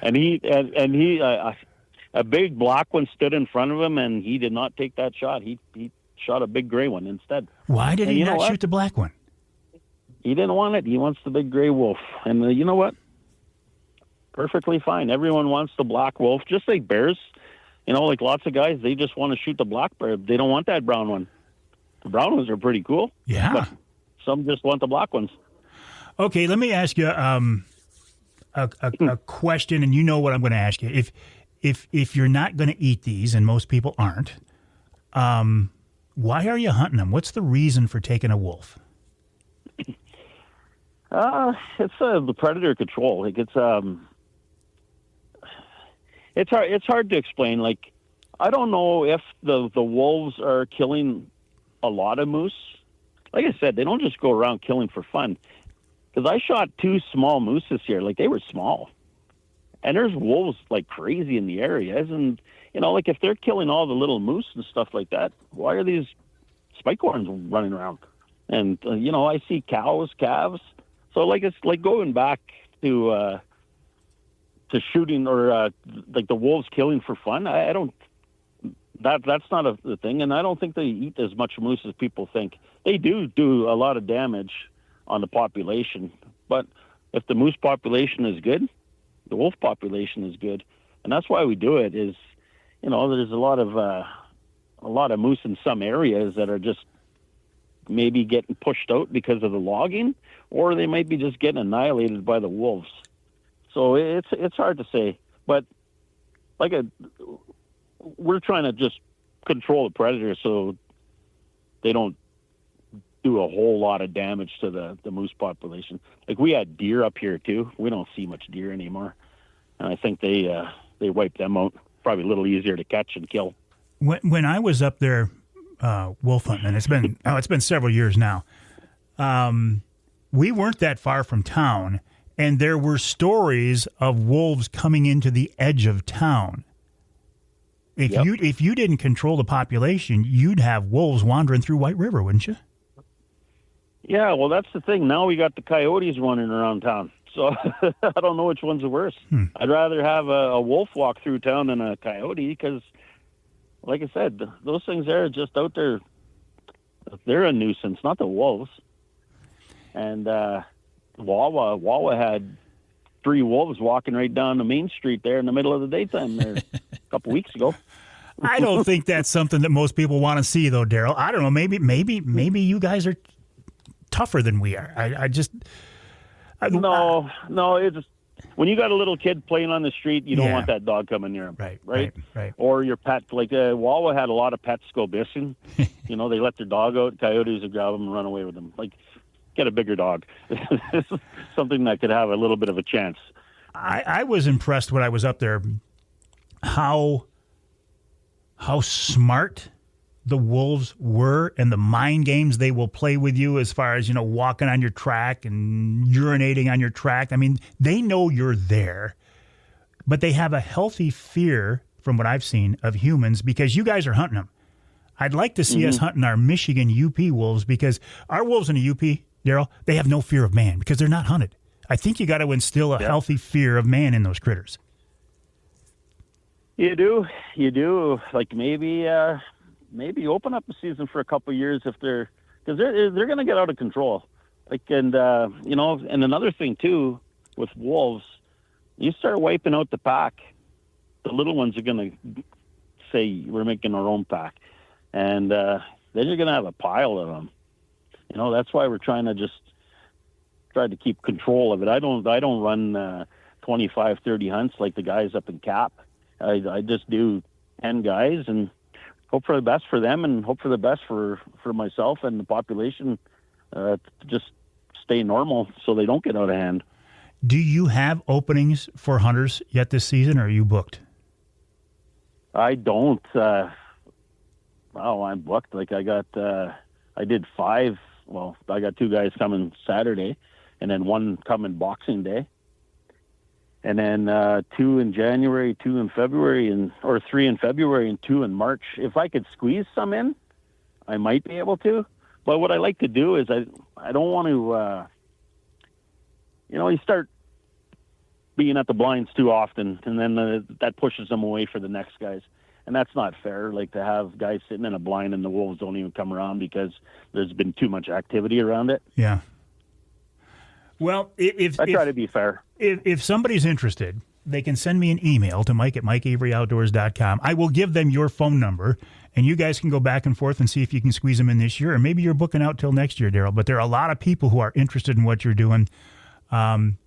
And he a big black one stood in front of him, and he did not take that shot. He shot a big gray one instead. Why did he not shoot the black one? He didn't want it. He wants the big gray wolf. And you know what? Perfectly fine. Everyone wants the black wolf, just like bears. Lots of guys, they just want to shoot the black bear. They don't want that brown one. The brown ones are pretty cool. Yeah. But some just want the black ones. Okay, let me ask you a question, and you know what I'm going to ask you. If you're not going to eat these, and most people aren't, why are you hunting them? What's the reason for taking a wolf? It's the predator control. It's hard to explain. I don't know if the wolves are killing a lot of moose. Like I said, they don't just go around killing for fun. Because I shot 2 small moose this year. They were small. And there's wolves like crazy in the areas. And, if they're killing all the little moose and stuff like that, why are these spike horns running around? And, I see cows, calves. So, it's like going back to shooting or, the wolves killing for fun. I don't... That's not the thing. And I don't think they eat as much moose as people think. They do a lot of damage on the population. But if the moose population is good, the wolf population is good, and that's why we do it. Is there's a lot of moose in some areas that are just maybe getting pushed out because of the logging, or they might be just getting annihilated by the wolves. So it's hard to say, but we're trying to just control the predators so they don't do a whole lot of damage to the moose population. We had deer up here too. We don't see much deer anymore, and I think they wipe them out. Probably a little easier to catch and kill. When I was up there wolf hunting, and it's been several years now, we weren't that far from town, and there were stories of wolves coming into the edge of town. If you didn't control the population, you'd have wolves wandering through White River, wouldn't you? Yeah, well, that's the thing. Now we got the coyotes running around town. So I don't know which one's the worst. I'd rather have a wolf walk through town than a coyote because, like I said, those things are just out there. They're a nuisance, not the wolves. And Wawa had 3 wolves walking right down the main street there in the middle of the daytime there a couple weeks ago. I don't think that's something that most people want to see, though, Darryl. I don't know. Maybe you guys are tougher than we are. No. It's when you got a little kid playing on the street, you don't want that dog coming near him. Right. Or your pet. Like Wawa had a lot of pets go missing. They let their dog out. Coyotes would grab them and run away with them. Like, get a bigger dog. This is something that could have a little bit of a chance. I was impressed when I was up there how smart the wolves were and the mind games they will play with you as far as, walking on your track and urinating on your track. I mean, they know you're there, but they have a healthy fear, from what I've seen, of humans because you guys are hunting them. I'd like to see us hunting our Michigan UP wolves because our wolves in the UP, Darryl, they have no fear of man because they're not hunted. I think you got to instill a healthy fear of man in those critters. You do. Like maybe open up the season for a couple of years if because they're going to get out of control. Like and another thing too with wolves, you start wiping out the pack, the little ones are going to say we're making our own pack, and then you're going to have a pile of them. That's why we're trying to just try to keep control of it. I don't run 25, 30 hunts like the guys up in Cap. I just do 10 guys and hope for the best for them and hope for the best for myself and the population to just stay normal so they don't get out of hand. Do you have openings for hunters yet this season, or are you booked? I don't. I'm booked. Like I did 5. Well, I got 2 guys coming Saturday and then 1 coming Boxing Day. And then 2 in January, 2 in February, or 3 in February and 2 in March. If I could squeeze some in, I might be able to. But what I like to do is I don't want to, you start being at the blinds too often, and then that pushes them away for the next guys. And that's not fair, like to have guys sitting in a blind and the wolves don't even come around because there's been too much activity around it. Yeah. Well, I try to be fair. If somebody's interested, they can send me an email to mike@mikeaveryoutdoors.com. I will give them your phone number, and you guys can go back and forth and see if you can squeeze them in this year. Or maybe you're booking out till next year, Darryl. But there are a lot of people who are interested in what you're doing, and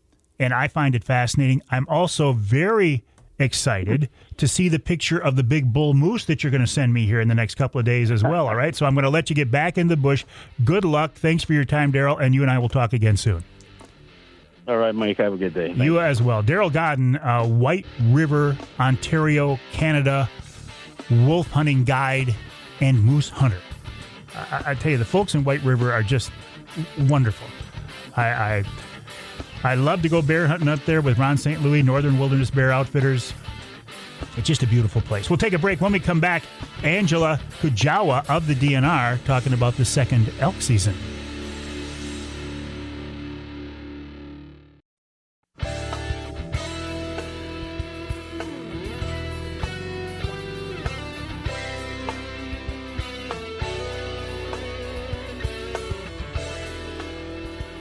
I find it fascinating. I'm also very excited to see the picture of the big bull moose that you're going to send me here in the next couple of days as well, all right? So I'm going to let you get back in the bush. Good luck. Thanks for your time, Darryl, and you and I will talk again soon. All right, Mike. Have a good day. Thanks. You as well. Darryl Godin, White River, Ontario, Canada, wolf hunting guide and moose hunter. I tell you, the folks in White River are just wonderful. I love to go bear hunting up there with Ron St. Louis, Northern Wilderness Bear Outfitters. It's just a beautiful place. We'll take a break. When we come back, Angela Kujawa of the DNR talking about the second elk season.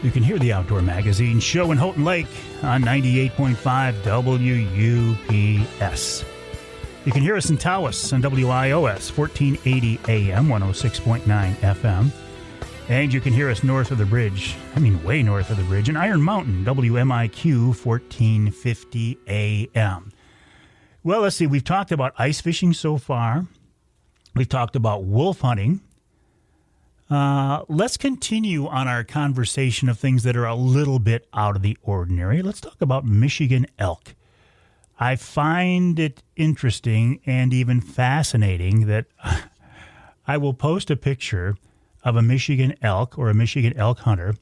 You can hear the Outdoor Magazine show in Houghton Lake on 98.5 WUPS. You can hear us in Tawas on WIOS 1480 AM, 106.9 FM. And you can hear us north of the bridge, way north of the bridge, in Iron Mountain, WMIQ 1450 AM. Well, let's see. We've talked about ice fishing so far. We've talked about wolf hunting. Let's continue on our conversation of things that are a little bit out of the ordinary. Let's talk about Michigan elk. I find it interesting and even fascinating that I will post a picture of a Michigan elk or a Michigan elk hunter,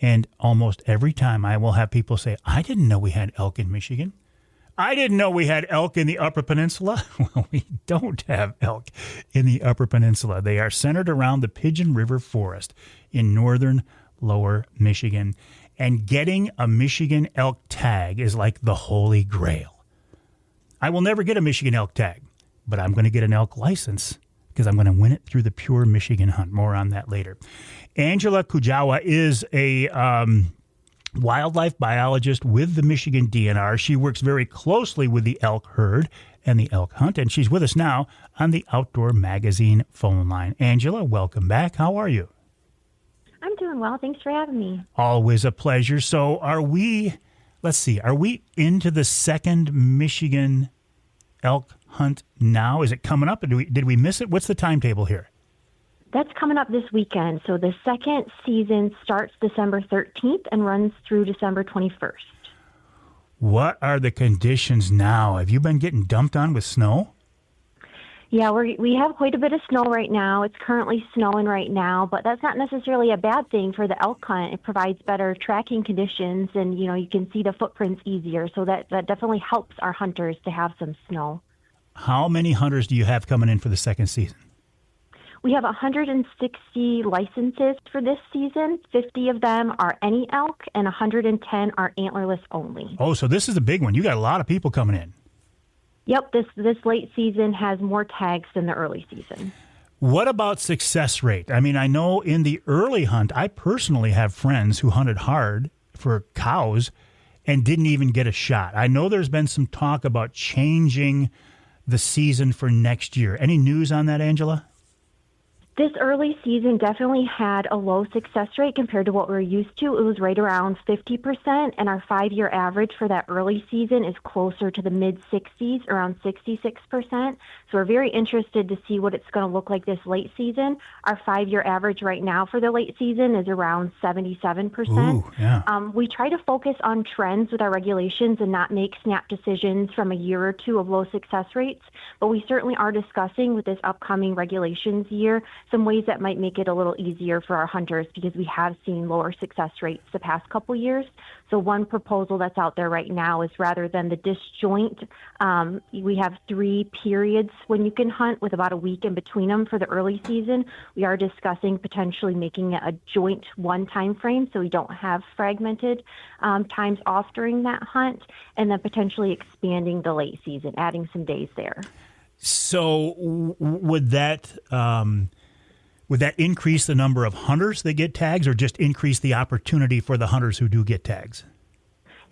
and almost every time I will have people say, I didn't know we had elk in Michigan. I didn't know we had elk in the Upper Peninsula. Well, we don't have elk in the Upper Peninsula. They are centered around the Pigeon River Forest in northern Lower Michigan. And getting a Michigan elk tag is like the holy grail. I will never get a Michigan elk tag, but I'm going to get an elk license because I'm going to win it through the Pure Michigan Hunt. More on that later. Angela Kujawa is a wildlife biologist with the Michigan DNR. She works very closely with the elk herd and the elk hunt, and she's with us now on the Outdoor Magazine phone line. Angela, welcome back. How are you? I'm doing well. Thanks for having me. Always a pleasure. So are we into the second Michigan elk hunt now? Is it coming up? Did we miss it? What's the timetable here? That's coming up this weekend. So the second season starts December 13th and runs through December 21st. What are the conditions now? Have you been getting dumped on with snow? Yeah, we have quite a bit of snow right now. It's currently snowing right now, but that's not necessarily a bad thing for the elk hunt. It provides better tracking conditions, and you can see the footprints easier. So that definitely helps our hunters to have some snow. How many hunters do you have coming in for the second season? We have 160 licenses for this season. 50 of them are any elk, and 110 are antlerless only. Oh, so this is a big one. You got a lot of people coming in. Yep, this late season has more tags than the early season. What about success rate? I mean, I know in the early hunt, I personally have friends who hunted hard for cows and didn't even get a shot. I know there's been some talk about changing the season for next year. Any news on that, Angela? This early season definitely had a low success rate compared to what we're used to. It was right around 50%, and our 5-year average for that early season is closer to the mid-60s, around 66%. So we're very interested to see what it's going to look like this late season. Our 5-year average right now for the late season is around 77%. Ooh, yeah. We try to focus on trends with our regulations and not make snap decisions from a year or two of low success rates, but we certainly are discussing with this upcoming regulations year some ways that might make it a little easier for our hunters because we have seen lower success rates the past couple years. So one proposal that's out there right now is rather than the disjoint, we have 3 periods when you can hunt with about a week in between them for the early season. We are discussing potentially making it a joint one time frame so we don't have fragmented times off during that hunt, and then potentially expanding the late season, adding some days there. So would that increase the number of hunters that get tags, or just increase the opportunity for the hunters who do get tags?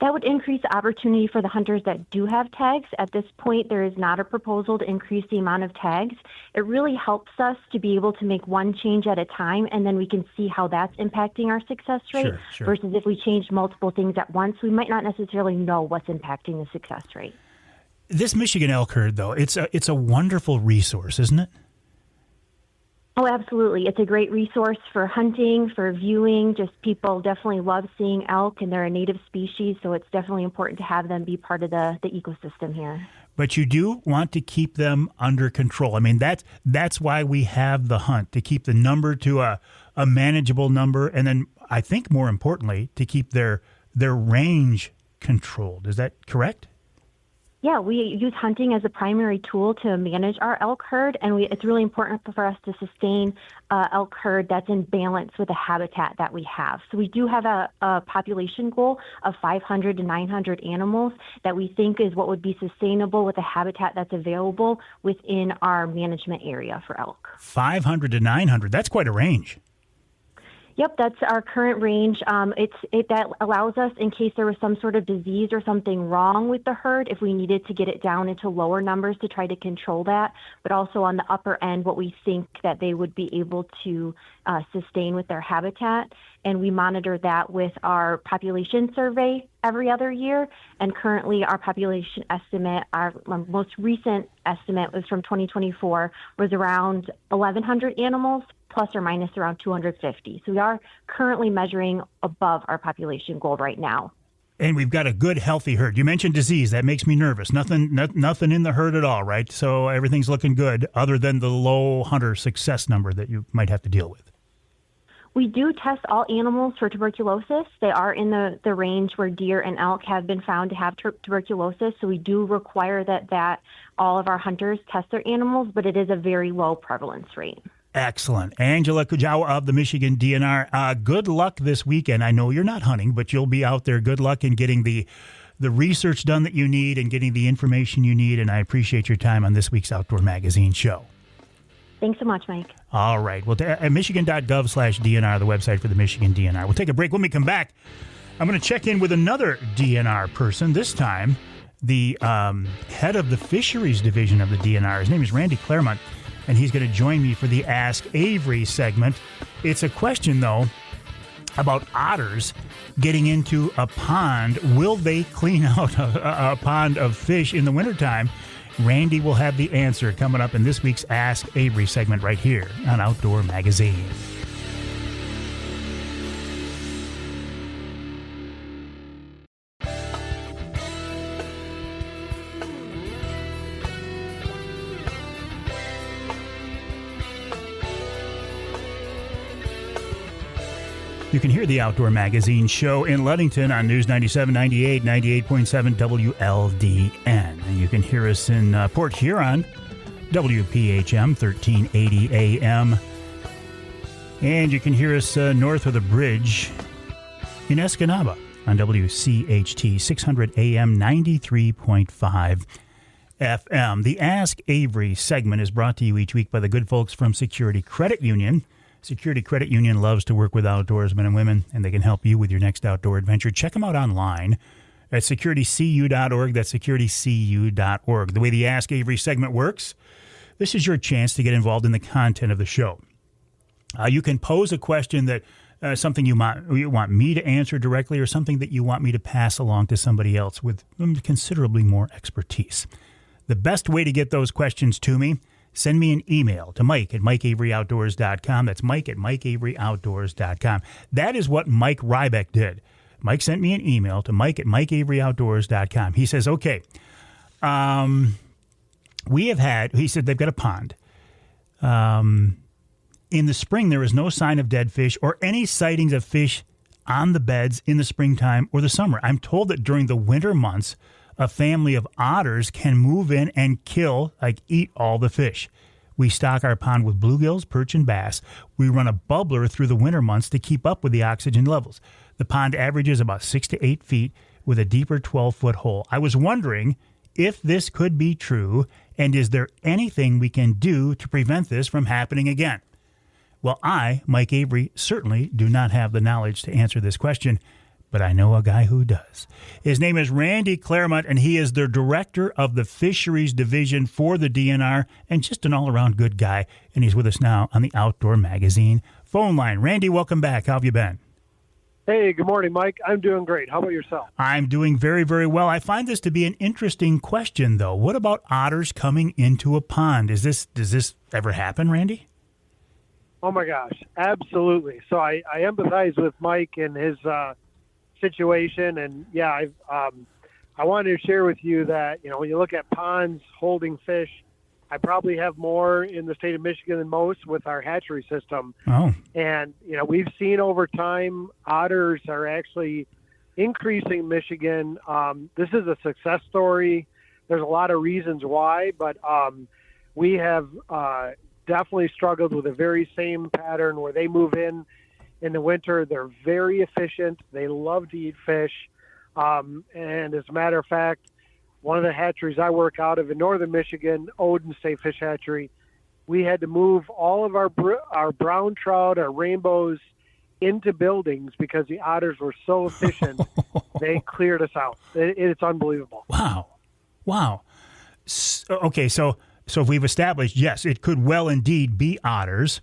That would increase the opportunity for the hunters that do have tags. At this point, there is not a proposal to increase the amount of tags. It really helps us to be able to make one change at a time, and then we can see how that's impacting our success rate. Sure. Versus if we change multiple things at once, we might not necessarily know what's impacting the success rate. This Michigan elk herd, though, it's a wonderful resource, isn't it? Oh, absolutely. It's a great resource for hunting, for viewing. Just people definitely love seeing elk, and they're a native species, so it's definitely important to have them be part of the ecosystem here. But you do want to keep them under control. I mean, that's why we have the hunt, to keep the number to a manageable number, and then I think more importantly, to keep their range controlled. Is that correct? Yeah, we use hunting as a primary tool to manage our elk herd, and it's really important for us to sustain elk herd that's in balance with the habitat that we have. So we do have a population goal of 500 to 900 animals that we think is what would be sustainable with the habitat that's available within our management area for elk. 500 to 900, that's quite a range. Yep, that's our current range. That allows us, in case there was some sort of disease or something wrong with the herd, if we needed to get it down into lower numbers to try to control that, but also on the upper end, what we think that they would be able to sustain with their habitat. And we monitor that with our population survey every other year. And currently our population estimate, our most recent estimate was from 2024, was around 1,100 animals, plus or minus around 250. So we are currently measuring above our population goal right now. And we've got a good, healthy herd. You mentioned disease. That makes me nervous. Nothing in the herd at all, right? So everything's looking good other than the low hunter success number that you might have to deal with. We do test all animals for tuberculosis. They are in the range where deer and elk have been found to have tuberculosis, so we do require that all of our hunters test their animals, but it is a very low prevalence rate. Excellent. Angela Kujawa of the Michigan DNR, good luck this weekend. I know you're not hunting, but you'll be out there. Good luck in getting the research done that you need and getting the information you need, and I appreciate your time on this week's Outdoor Magazine show. Thanks so much, Mike. All right. Well, Michigan.gov/DNR, the website for the Michigan DNR. We'll take a break. When we come back, I'm going to check in with another DNR person, this time the head of the fisheries division of the DNR. His name is Randy Claramunt, and he's going to join me for the Ask Avery segment. It's a question, though, about otters getting into a pond. Will they clean out a pond of fish in the wintertime? Randy will have the answer coming up in this week's Ask Avery segment right here on Outdoor Magazine. You can hear the Outdoor Magazine show in Ludington on News 97, 98, 98.7 WLDN. And you can hear us in Port Huron, WPHM 1380 AM. And you can hear us north of the bridge in Escanaba on WCHT 600 AM 93.5 FM. The Ask Avery segment is brought to you each week by the good folks from Security Credit Union. Security Credit Union loves to work with outdoorsmen and women, and they can help you with your next outdoor adventure. Check them out online at securitycu.org. That's securitycu.org. The way the Ask Avery segment works, this is your chance to get involved in the content of the show. You can pose a question that something you want me to answer directly, or something that you want me to pass along to somebody else with considerably more expertise. The best way to get those questions to me, send me an email to Mike@MikeAveryOutdoors.com. That's Mike@MikeAveryOutdoors.com. That is what Mike Rybeck did. Mike sent me an email to Mike@MikeAveryOutdoors.com. He says, okay, he said they've got a pond. In the spring, there is no sign of dead fish or any sightings of fish on the beds in the springtime or the summer. I'm told that during the winter months, a family of otters can move in and eat all the fish. We stock our pond with bluegills, perch, and bass. We run a bubbler through the winter months to keep up with the oxygen levels. The pond averages about 6 to 8 feet with a deeper 12-foot hole. I was wondering if this could be true, and is there anything we can do to prevent this from happening again? Well, I, Mike Avery, certainly do not have the knowledge to answer this question, but I know a guy who does. His name is Randy Claramunt, and he is the director of the fisheries division for the DNR, and just an all-around good guy. And he's with us now on the Outdoor Magazine phone line. Randy, welcome back. How have you been? Hey, good morning, Mike. I'm doing great. How about yourself? I'm doing very, very well. I find this to be an interesting question, though. What about otters coming into a pond? Does this ever happen, Randy? Oh, my gosh. Absolutely. So I empathize with Mike and his situation. And, yeah, I wanted to share with you that, when you look at ponds holding fish, I probably have more in the state of Michigan than most with our hatchery system. Oh. And, we've seen over time otters are actually increasing Michigan. This is a success story. There's a lot of reasons why, but we have definitely struggled with the very same pattern where they move in the winter. They're very efficient. They love to eat fish. And as a matter of fact, one of the hatcheries I work out of in northern Michigan, Odin State Fish Hatchery, we had to move all of our brown trout, our rainbows, into buildings because the otters were so efficient. They cleared us out. It's unbelievable. Wow. Okay, so if we've established, yes, it could well indeed be otters.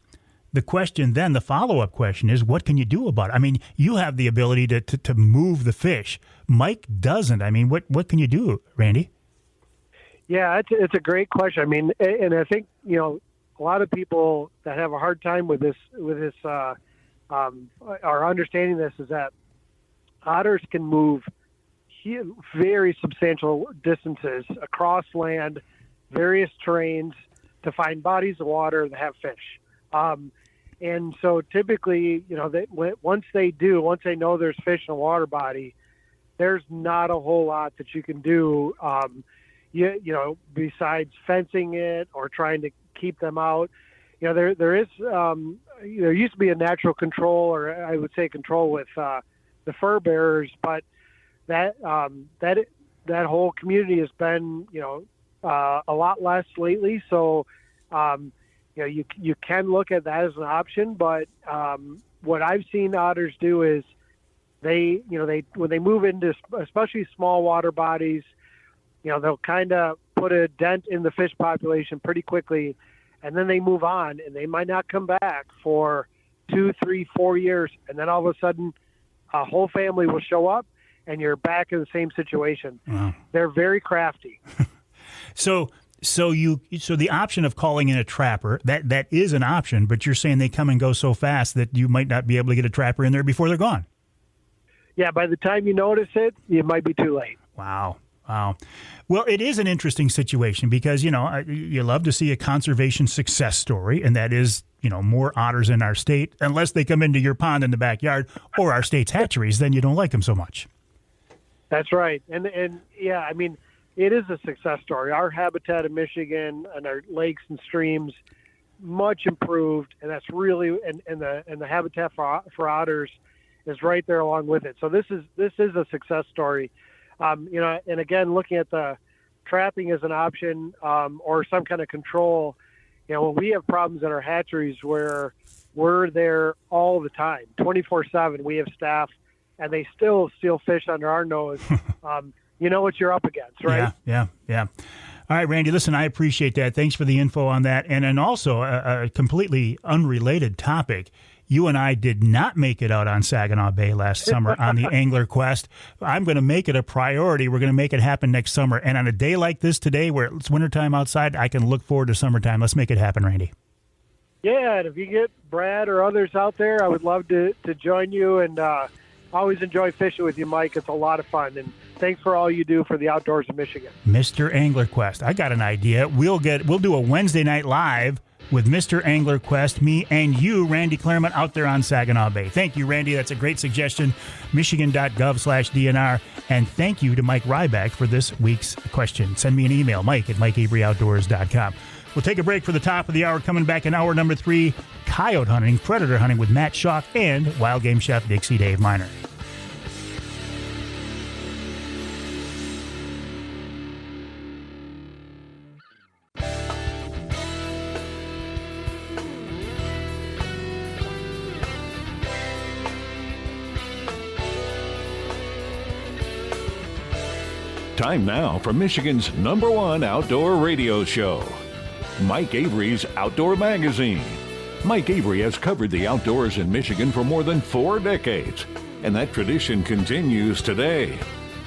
The question then, the follow-up question is, what can you do about it? I mean, you have the ability to move the fish. Mike doesn't. I mean, what can you do, Randy? Yeah, it's a great question. I mean, and I think, a lot of people that have a hard time with this are understanding this is that otters can move very substantial distances across land, various terrains to find bodies of water that have fish. And so typically, once they know there's fish in a water body, there's not a whole lot that you can do, besides fencing it or trying to keep them out. There used to be a natural control, or I would say control with the fur bearers, but that whole community has been, a lot less lately. So, you can look at that as an option, but what I've seen otters do is they when they move into especially small water bodies, they'll kind of put a dent in the fish population pretty quickly, and then they move on, and they might not come back for 2, 3, 4 years, and then all of a sudden a whole family will show up and you're back in the same situation. Wow. They're very crafty. So the option of calling in a trapper, that is an option, but you're saying they come and go so fast that you might not be able to get a trapper in there before they're gone. Yeah, by the time you notice it, it might be too late. Wow. Well, it is an interesting situation because, you love to see a conservation success story, and that is, more otters in our state, unless they come into your pond in the backyard or our state's hatcheries, then you don't like them so much. That's right. And yeah, I mean, it is a success story. Our habitat in Michigan and our lakes and streams much improved, and that's really and the habitat for otters is right there along with it. So this is a success story. And again, looking at the trapping as an option or some kind of control, when we have problems in our hatcheries where we're there all the time, 24/7, we have staff, and they still steal fish under our nose. You know what you're up against, right? Yeah. All right, Randy, listen, I appreciate that. Thanks for the info on that. And then also a completely unrelated topic. You and I did not make it out on Saginaw Bay last summer on the Angler Quest. I'm going to make it a priority. We're going to make it happen next summer. And on a day like this today, where it's wintertime outside, I can look forward to summertime. Let's make it happen, Randy. Yeah, and if you get Brad or others out there, I would love to join you. And always enjoy fishing with you, Mike. It's a lot of fun. And thanks for all you do for the outdoors of Michigan. Mr. Angler Quest. I got an idea. We'll do a Wednesday night live with Mr. Angler Quest, me and you, Randy Claramunt, out there on Saginaw Bay. Thank you, Randy. That's a great suggestion. Michigan.gov/DNR. And thank you to Mike Ryback for this week's question. Send me an email, mike@mikeaveryoutdoors.com. We'll take a break for the top of the hour. Coming back in hour number 3, coyote hunting, predator hunting with Matt Schalk and wild game chef Dixie Dave Minar. Time now for Michigan's #1 outdoor radio show, Mike Avery's Outdoor Magazine. Mike Avery has covered the outdoors in Michigan for more than 4 decades, and that tradition continues today.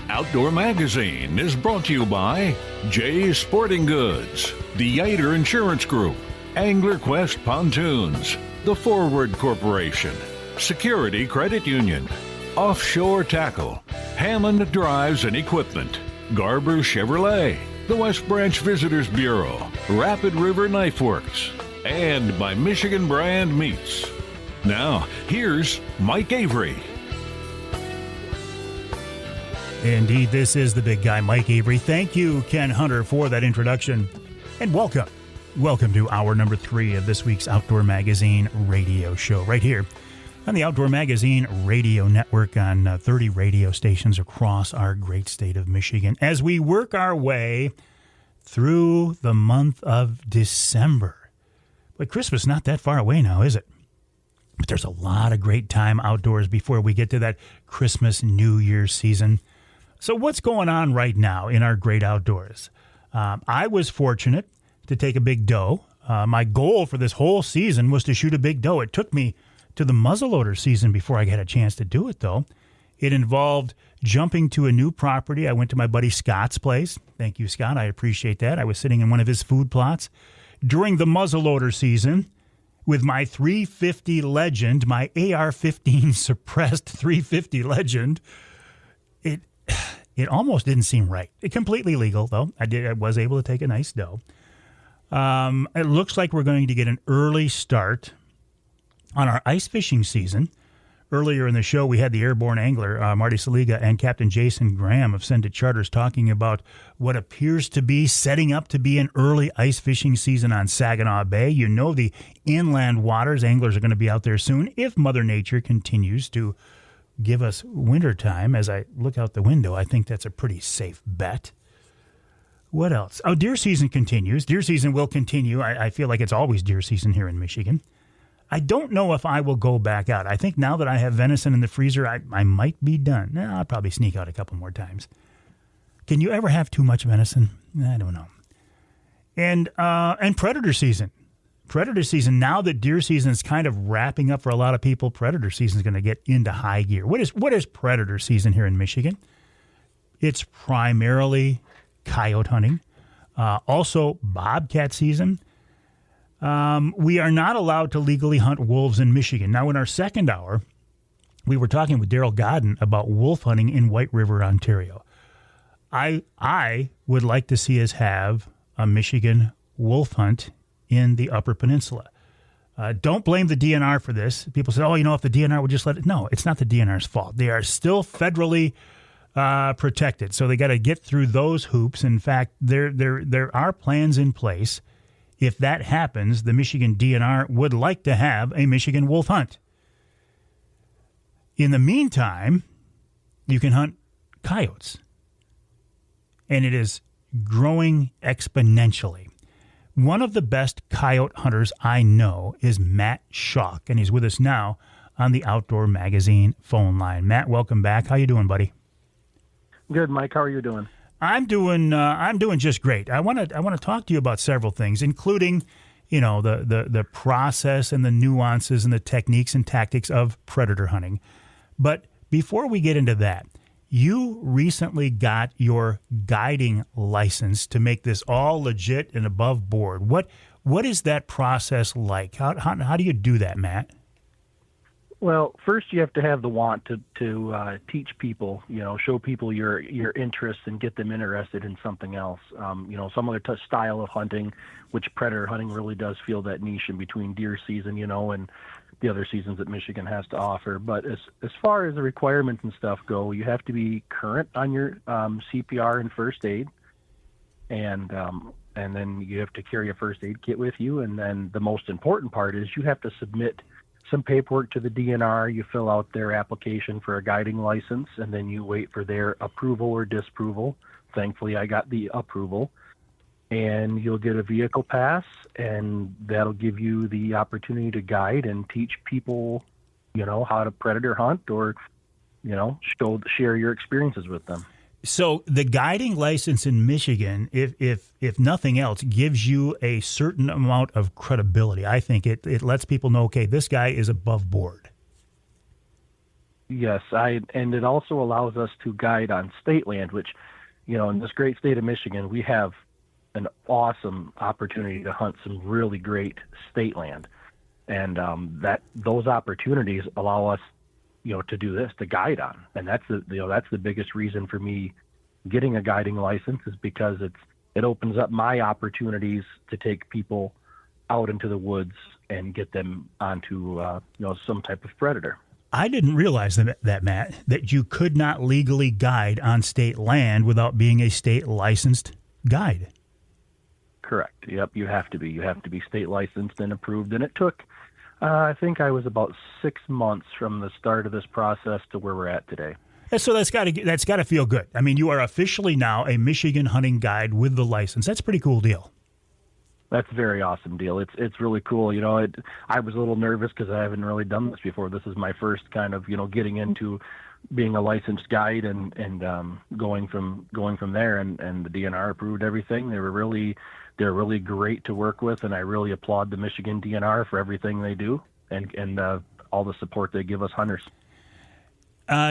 Outdoor Magazine is brought to you by Jay's Sporting Goods, the Yater Insurance Group, Angler Quest Pontoons, The Forward Corporation, Security Credit Union, Offshore Tackle, Hammond Drives and Equipment, Garber Chevrolet, the West Branch Visitors Bureau, Rapid River Knife Works, and by Michigan Brand Meats. Now, here's Mike Avery. Indeed, this is the big guy, Mike Avery. Thank you, Ken Hunter, for that introduction. And welcome. Welcome to hour number 3 of this week's Outdoor Magazine radio show, right here on the Outdoor Magazine radio network on 30 radio stations across our great state of Michigan. As we work our way through the month of December. But Christmas not that far away now, is it? But there's a lot of great time outdoors before we get to that Christmas, New Year's season. So what's going on right now in our great outdoors? I was fortunate to take a big doe. My goal for this whole season was to shoot a big doe. It took me to the muzzleloader season before I got a chance to do it, though. It involved jumping to a new property. I went to my buddy Scott's place. Thank you, Scott. I appreciate that. I was sitting in one of his food plots during the muzzleloader season with my 350 Legend, my AR-15 suppressed 350 Legend. It almost didn't seem right. It completely legal, though. I was able to take a nice doe. It looks like we're going to get an early start on our ice fishing season. Earlier in the show, we had the Airborne Angler, Marty Szlega, and Captain Jason Graham of Send It Charters talking about what appears to be setting up to be an early ice fishing season on Saginaw Bay. You know, the inland waters, anglers are going to be out there soon if Mother Nature continues to give us wintertime. As I look out the window, I think that's a pretty safe bet. What else? Oh, deer season continues. Deer season will continue. I feel like it's always deer season here in Michigan. I don't know if I will go back out. I think now that I have venison in the freezer, I might be done. I'll probably sneak out a couple more times. Can you ever have too much venison? I don't know. And predator season. Predator season, now that deer season is kind of wrapping up for a lot of people, predator season is going to get into high gear. What is predator season here in Michigan? It's primarily coyote hunting. Also bobcat season. We are not allowed to legally hunt wolves in Michigan. Now, in our second hour, we were talking with Darryl Godin about wolf hunting in White River, Ontario. I would like to see us have a Michigan wolf hunt in the Upper Peninsula. Don't blame the DNR for this. People say, if the DNR would just let it. No, it's not the DNR's fault. They are still federally protected, so they got to get through those hoops. In fact, there are plans in place. If that happens, the Michigan DNR would like to have a Michigan wolf hunt. In the meantime, you can hunt coyotes. And it is growing exponentially. One of the best coyote hunters I know is Matt Schalk, and he's with us now on the Outdoor Magazine phone line. Matt, welcome back. How you doing, buddy? Good, Mike. How are you doing? I'm doing just great. I want to talk to you about several things, including, the process and the nuances and the techniques and tactics of predator hunting. But before we get into that, you recently got your guiding license to make this all legit and above board. What is that process like? How do you do that, Matt? Well, first you have to have the want to teach people, show people your interests and get them interested in something else. Some other style of hunting, which predator hunting really does feel that niche in between deer season, and the other seasons that Michigan has to offer. But as far as the requirements and stuff go, you have to be current on your CPR and first aid, and then you have to carry a first aid kit with you. And then the most important part is you have to submit some paperwork to the DNR. You fill out their application for a guiding license, and then you wait for their approval or disapproval. Thankfully, I got the approval. And you'll get a vehicle pass, and that'll give you the opportunity to guide and teach people, how to predator hunt or, share your experiences with them. So the guiding license in Michigan, if nothing else, gives you a certain amount of credibility. I think it lets people know, okay, this guy is above board. Yes, and it also allows us to guide on state land, which, in this great state of Michigan, we have an awesome opportunity to hunt some really great state land, and those opportunities allow us, to do this, to guide on, and that's the biggest reason for me getting a guiding license, is because it opens up my opportunities to take people out into the woods and get them onto some type of predator. I didn't realize that, Matt, that you could not legally guide on state land without being a state licensed guide. Correct. Yep, you have to be. You have to be state licensed and approved. And it took, I think I was about 6 months from the start of this process to where we're at today. So that's got to feel good. I mean, you are officially now a Michigan hunting guide with the license. That's a pretty cool deal. That's a very awesome deal. It's really cool. I was a little nervous because I haven't really done this before. This is my first kind of, getting into being a licensed guide and going from there. And the DNR approved everything. They're really great to work with, and I really applaud the Michigan DNR for everything they do and all the support they give us hunters.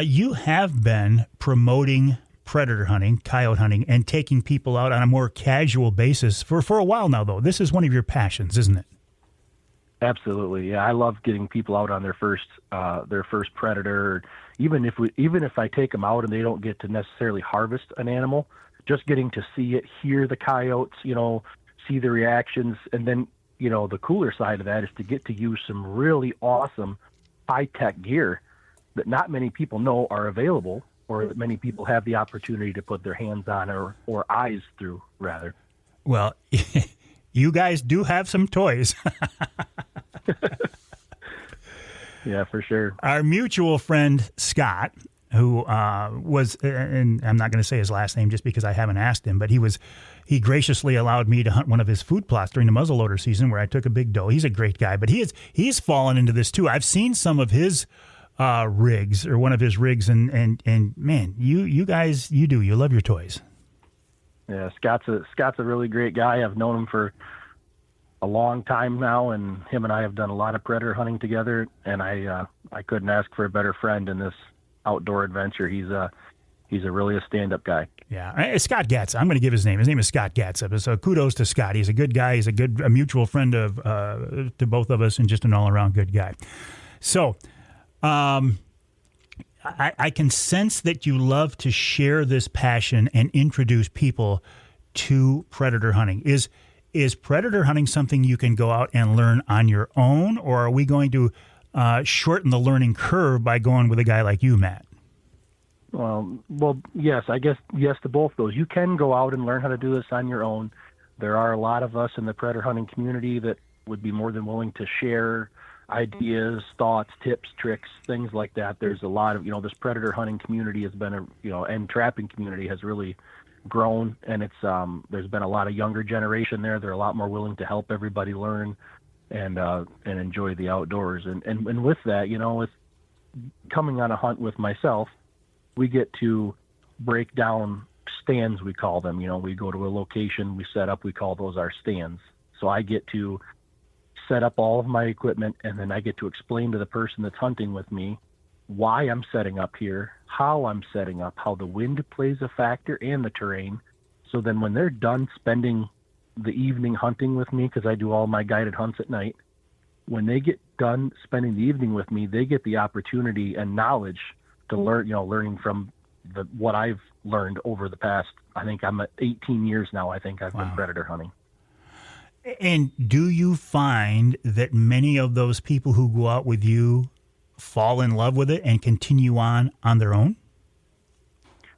You have been promoting predator hunting, coyote hunting, and taking people out on a more casual basis for a while now, though. This is one of your passions, isn't it? Absolutely, yeah. I love getting people out on their first predator. Even if I take them out and they don't get to necessarily harvest an animal, just getting to see it, hear the coyotes, see the reactions, and then the cooler side of that is to get to use some really awesome high-tech gear that not many people know are available, or that many people have the opportunity to put their hands on or eyes through, rather. Well, you guys do have some toys. Yeah, for sure. Our mutual friend, Scott, who was, and I'm not going to say his last name just because I haven't asked him, but he graciously allowed me to hunt one of his food plots during the muzzleloader season where I took a big doe. He's a great guy, but he's fallen into this too. I've seen some of his rigs, or one of his rigs, and man, you guys, you love your toys. Yeah, Scott's a really great guy. I've known him for a long time now, and him and I have done a lot of predator hunting together, and I couldn't ask for a better friend in this outdoor adventure. He's really a stand-up guy. Yeah, Scott Gatz. I'm going to give his name. His name is Scott Gatz. So kudos to Scott. He's a good guy. He's a mutual friend of to both of us, and just an all-around good guy. So, I can sense that you love to share this passion and introduce people to predator hunting. Is predator hunting something you can go out and learn on your own, or are we going to shorten the learning curve by going with a guy like you, Matt? Well, yes, I guess yes to both those. You can go out and learn how to do this on your own. There are a lot of us in the predator hunting community that would be more than willing to share ideas, thoughts, tips, tricks, things like that. There's a lot of, this predator hunting community has been and trapping community has really grown, and it's there's been a lot of younger generation there. They're a lot more willing to help everybody learn and enjoy the outdoors. And with that, with coming on a hunt with myself, we get to break down stands, we call them. We go to a location, we set up, we call those our stands. So I get to set up all of my equipment, and then I get to explain to the person that's hunting with me why I'm setting up here, how I'm setting up, how the wind plays a factor, and the terrain. So then when they're done spending the evening hunting with me, because I do all my guided hunts at night, when they get done spending the evening with me, they get the opportunity and knowledge to learn, learning from what I've learned over the past, I think I'm at 18 years now, I think I've been predator hunting. And do you find that many of those people who go out with you fall in love with it and continue on their own?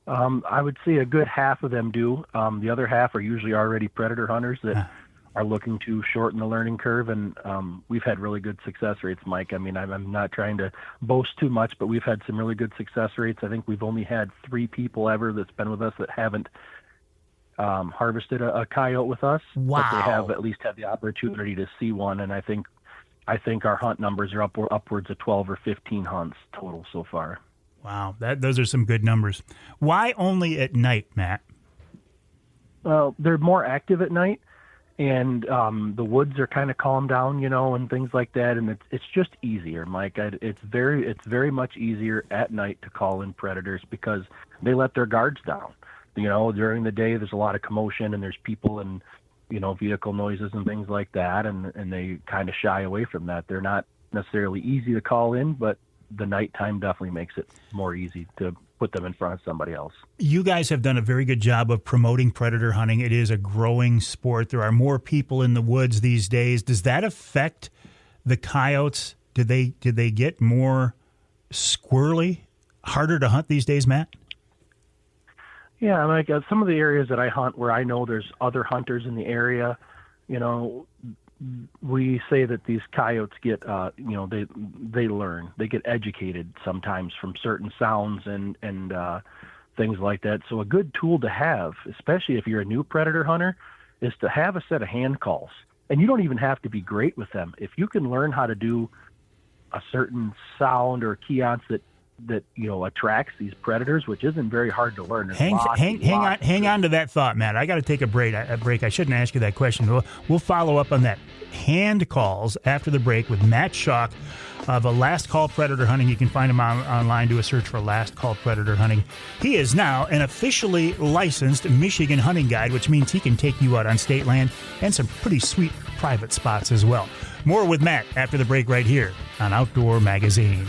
I would say a good half of them do. The other half are usually already predator hunters that are looking to shorten the learning curve, and we've had really good success rates, Mike. I mean, I'm not trying to boast too much, but we've had some really good success rates. I think we've only had 3 people ever that's been with us that haven't harvested a coyote with us. Wow. But they have at least had the opportunity to see one, and I think our hunt numbers are upwards of 12 or 15 hunts total so far. Wow, those are some good numbers. Why only at night, Matt? Well, they're more active at night, and the woods are kind of calmed down, and things like that, and it's just easier, Mike. It's very much easier at night to call in predators because they let their guards down. During the day, there's a lot of commotion and there's people and, vehicle noises and things like that. And they kind of shy away from that. They're not necessarily easy to call in, but the nighttime definitely makes it more easy to put them in front of somebody else. You guys have done a very good job of promoting predator hunting. It is a growing sport. There are more people in the woods these days. Does that affect the coyotes? Did they get more squirrely, harder to hunt these days, Matt? Yeah, like some of the areas that I hunt where I know there's other hunters in the area, we say that these coyotes get, they learn, they get educated sometimes from certain sounds and things like that. So a good tool to have, especially if you're a new predator hunter, is to have a set of hand calls. And you don't even have to be great with them. If you can learn how to do a certain sound or keyance that attracts these predators, which isn't very hard to learn. Hang on to that thought, Matt. I got to take a break. I shouldn't ask you that question. We'll follow up on that. Hand calls after the break with Matt Schalk of Last Call Predator Hunting. You can find him online. Do a search for Last Call Predator Hunting. He is now an officially licensed Michigan hunting guide, which means he can take you out on state land and some pretty sweet private spots as well. More with Matt after the break right here on Outdoor Magazine.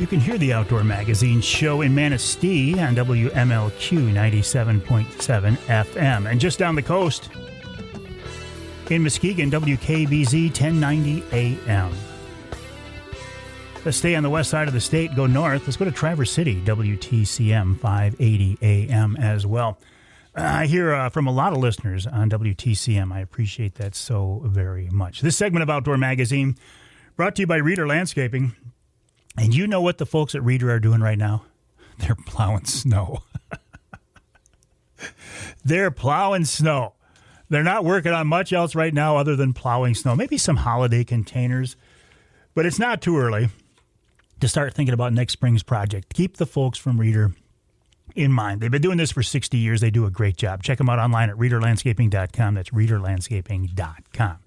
You can hear the Outdoor Magazine show in Manistee on WMLQ 97.7 FM. And just down the coast in Muskegon, WKBZ 1090 AM. Let's stay on the west side of the state, go north. Let's go to Traverse City, WTCM 580 AM as well. I hear from a lot of listeners on WTCM. I appreciate that so very much. This segment of Outdoor Magazine brought to you by Reader Landscaping. And you know what the folks at Reader are doing right now? They're plowing snow. They're plowing snow. They're not working on much else right now other than plowing snow. Maybe some holiday containers. But it's not too early to start thinking about next spring's project. Keep the folks from Reader in mind. They've been doing this for 60 years. They do a great job. Check them out online at readerlandscaping.com. That's readerlandscaping.com.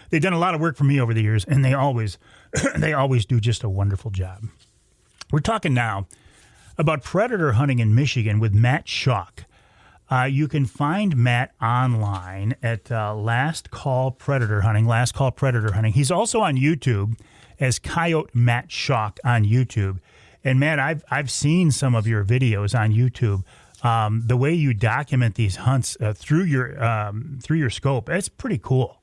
They've done a lot of work for me over the years, and they always do just a wonderful job. We're talking now about predator hunting in Michigan with Matt Schalk. You can find Matt online at Last Call Predator Hunting. He's also on YouTube as Coyote Matt Schalk on YouTube. And Matt, I've seen some of your videos on YouTube. The way you document these hunts through your scope, it's pretty cool.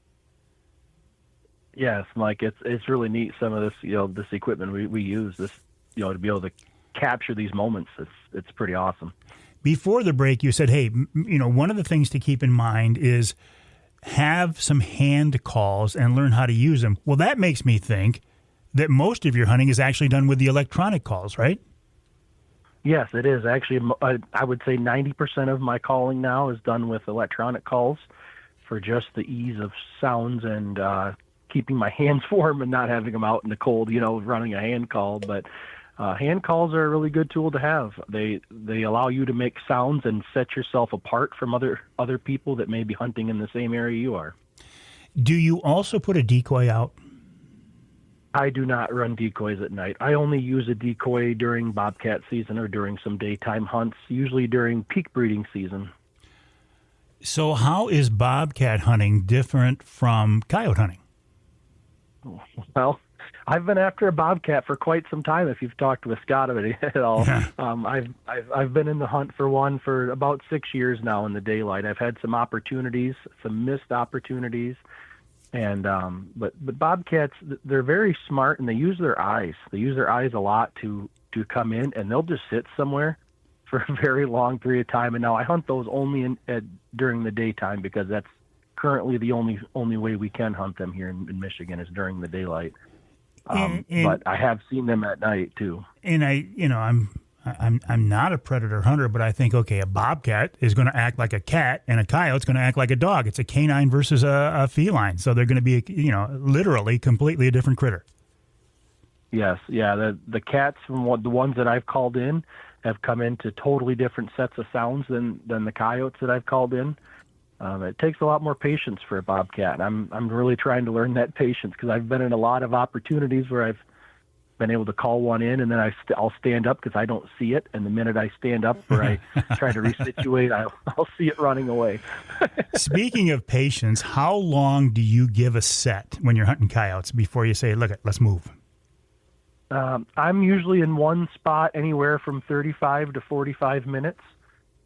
Yes, Mike, it's really neat. Some of this, this equipment we use, this, to be able to capture these moments. It's pretty awesome. Before the break, you said, hey, one of the things to keep in mind is have some hand calls and learn how to use them. Well, that makes me think that most of your hunting is actually done with the electronic calls, right? Yes, it is. Actually, I would say 90% of my calling now is done with electronic calls for just the ease of sounds and keeping my hands warm and not having them out in the cold, running a hand call. But hand calls are a really good tool to have. They allow you to make sounds and set yourself apart from other people that may be hunting in the same area you are. Do you also put a decoy out? I do not run decoys at night. I only use a decoy during bobcat season or during some daytime hunts, usually during peak breeding season. So how is bobcat hunting different from coyote hunting? Well, I've been after a bobcat for quite some time. If you've talked with Scott about it at all, I've been in the hunt for one for about 6 years now in the daylight. I've had some opportunities, some missed opportunities, and but bobcats, they're very smart and they use their eyes. They use their eyes a lot to come in, and they'll just sit somewhere for a very long period of time. And now I hunt those only during the daytime because that's currently the only way we can hunt them here in Michigan is during the daylight. But I have seen them at night too. And I'm not a predator hunter, but I think, okay, a bobcat is going to act like a cat and a coyote's going to act like a dog. It's a canine versus a feline. So they're going to be, literally completely a different critter. Yes. Yeah. The cats from the ones that I've called in have come into totally different sets of sounds than the coyotes that I've called in. It takes a lot more patience for a bobcat. I'm really trying to learn that patience because I've been in a lot of opportunities where I've been able to call one in, and then I'll stand up because I don't see it. And the minute I stand up or I try to resituate, I'll see it running away. Speaking of patience, how long do you give a set when you're hunting coyotes before you say, look, let's move? I'm usually in one spot anywhere from 35 to 45 minutes.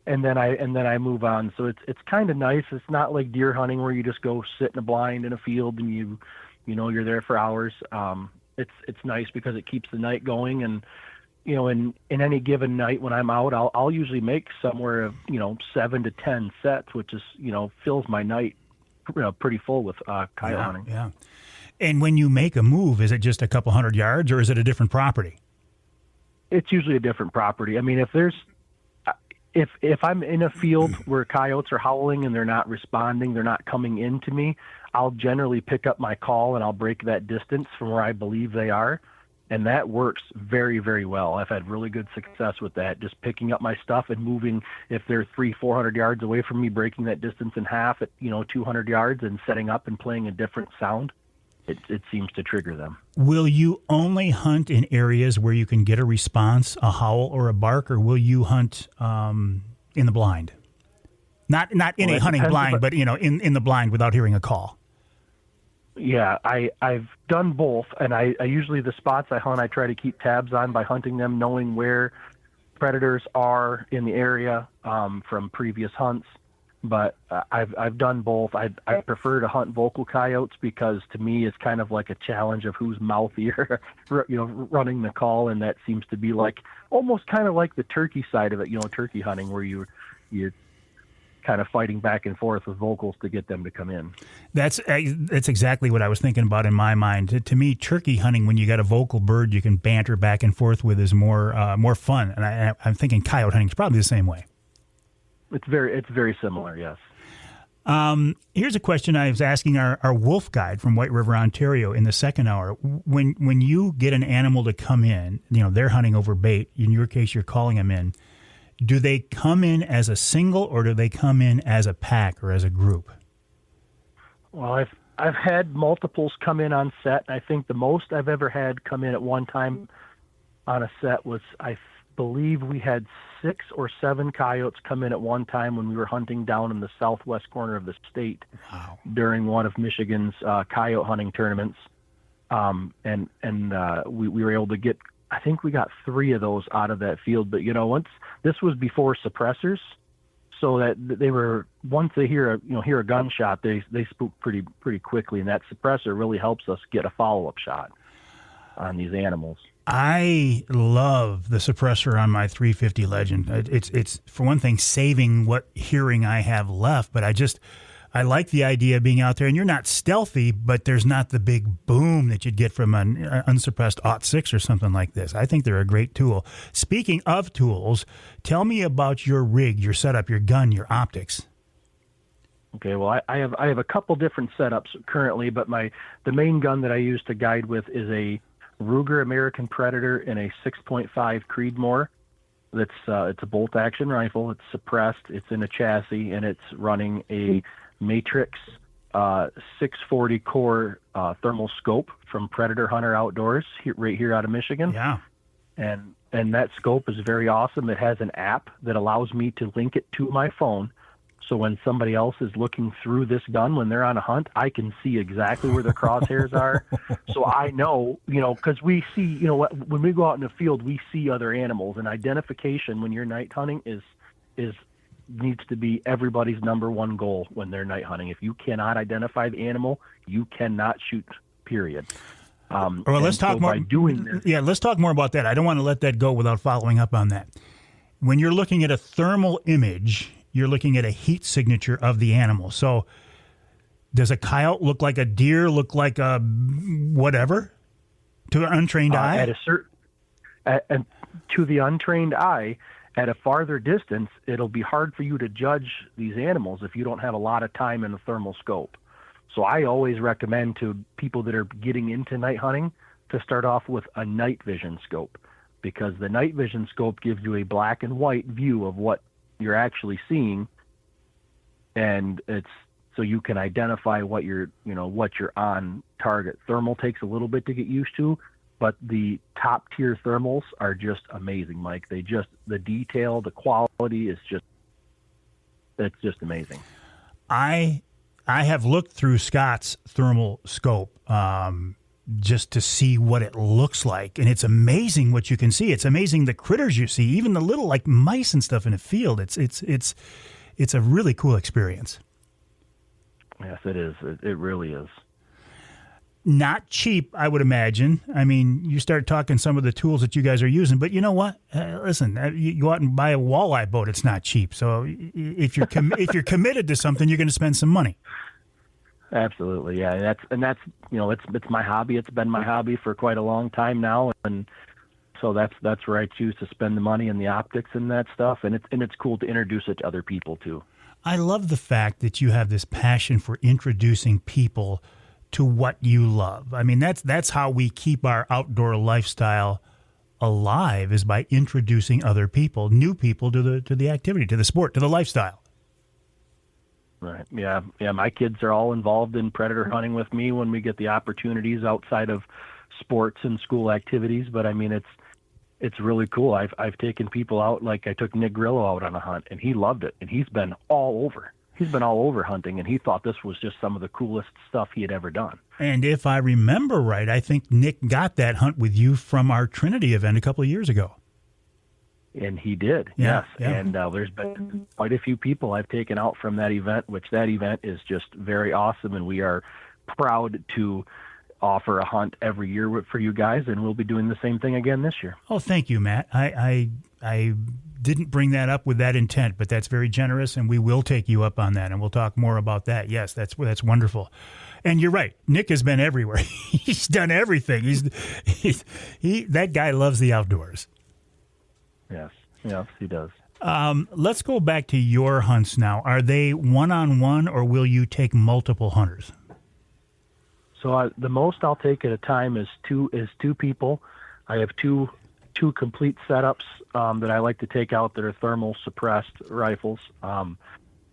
And then I move on. So it's kind of nice. It's not like deer hunting where you just go sit in a blind in a field and you're there for hours. It's nice because it keeps the night going. And in any given night when I'm out, I'll usually make somewhere of 7 to 10 sets, which is fills my night pretty full with coyote hunting. Yeah. And when you make a move, is it just a couple hundred yards or is it a different property? It's usually a different property. I mean, if I'm in a field where coyotes are howling and they're not responding, they're not coming into me, I'll generally pick up my call and I'll break that distance from where I believe they are. And that works very, very well. I've had really good success with that, just picking up my stuff and moving. If they're 300-400 yards away from me, breaking that distance in half at 200 yards and setting up and playing a different sound. It seems to trigger them. Will you only hunt in areas where you can get a response, a howl or a bark, or will you hunt in the blind? Not in a hunting blind, but in the blind without hearing a call. Yeah, I've done both, and I usually the spots I hunt, I try to keep tabs on by hunting them, knowing where predators are in the area from previous hunts. But I've done both. I prefer to hunt vocal coyotes because to me it's kind of like a challenge of who's mouthier, running the call, and that seems to be like almost kind of like the turkey side of it, turkey hunting where you're kind of fighting back and forth with vocals to get them to come in. That's exactly what I was thinking about in my mind. To me, turkey hunting, when you got a vocal bird you can banter back and forth with, is more fun. And I'm thinking coyote hunting is probably the same way. It's very similar, yes. Here's a question I was asking our wolf guide from White River, Ontario, in the second hour. When you get an animal to come in, they're hunting over bait. In your case, you're calling them in. Do they come in as a single, or do they come in as a pack or as a group? Well, I've had multiples come in on set. I think the most I've ever had come in at one time on a set was, I believe we had 6 or 7 coyotes come in at one time when we were hunting down in the southwest corner of the state. Wow. During one of Michigan's coyote hunting tournaments. We were able to get, I think we got 3 of those out of that field. But, this was before suppressors, so that they were, once they hear a gunshot, they spook pretty quickly, and that suppressor really helps us get a follow-up shot on these animals. I love the suppressor on my 350 Legend. It's for one thing saving what hearing I have left, but I like the idea of being out there, and you're not stealthy, but there's not the big boom that you'd get from an unsuppressed .6 or something like this. I think they're a great tool. Speaking of tools, tell me about your rig, your setup, your gun, your optics. Okay, well, I have a couple different setups currently, but the main gun that I use to guide with is a Ruger American Predator and a 6.5 Creedmoor. It's a bolt action rifle. It's suppressed. It's in a chassis, and it's running a Matrix 640 core thermal scope from Predator Hunter Outdoors right here out of Michigan. Yeah, and that scope is very awesome. It has an app that allows me to link it to my phone. So when somebody else is looking through this gun when they're on a hunt, I can see exactly where their crosshairs are. So I know, because we see, when we go out in the field, we see other animals, and identification when you're night hunting needs to be everybody's number one goal when they're night hunting. If you cannot identify the animal, you cannot shoot, period. Let's talk more. By doing this, let's talk more about that. I don't want to let that go without following up on that. When you're looking at a thermal image, you're looking at a heat signature of the animal. So does a coyote look like a deer, look like a whatever to an untrained eye? And to the untrained eye, at a farther distance, it'll be hard for you to judge these animals if you don't have a lot of time in the thermal scope. So I always recommend to people that are getting into night hunting to start off with a night vision scope, because the night vision scope gives you a black and white view of what you're actually seeing, and it's so you can identify what you're on target. Thermal takes a little bit to get used to, but the top tier thermals are just amazing, Mike. The detail, the quality is it's just amazing. I have looked through Scott's thermal scope just to see what it looks like, and it's amazing what you can see. It's amazing the critters you see, even the little like mice and stuff in a field. It's a really cool experience. Yes, it is. It really is. Not cheap, I would imagine. I mean, you start talking some of the tools that you guys are using, but you know what? Listen, you go out and buy a walleye boat. It's not cheap. So if you're if you're committed to something, you're going to spend some money. Absolutely, yeah. That's it's my hobby. It's been my hobby for quite a long time now, and so that's where I choose to spend the money and the optics and that stuff. And it's cool to introduce it to other people too. I love the fact that you have this passion for introducing people to what you love. I mean, that's how we keep our outdoor lifestyle alive, is by introducing other people, new people to the activity, to the sport, to the lifestyle. Right. Yeah. My kids are all involved in predator hunting with me when we get the opportunities outside of sports and school activities. But I mean, it's really cool. I've taken people out, like I took Nick Grillo out on a hunt, and he loved it, and he's been all over. He's been all over hunting, and he thought this was just some of the coolest stuff he had ever done. And if I remember right, I think Nick got that hunt with you from our Trinity event a couple of years ago. And he did, Yeah, yes. yeah. And there's been quite a few people I've taken out from that event, which that event is just very awesome, and we are proud to offer a hunt every year for you guys, and we'll be doing the same thing again this year. Oh, thank you, Matt. I didn't bring that up with that intent, but that's very generous, and we will take you up on that, and we'll talk more about that. Yes, that's wonderful. And you're right. Nick has been everywhere. He's done everything. That guy loves the outdoors. Yes, he does. Let's go back to your hunts now. Are they one-on-one, or will you take multiple hunters? So the most I'll take at a time is two people. I have two complete setups that I like to take out that are thermal suppressed rifles.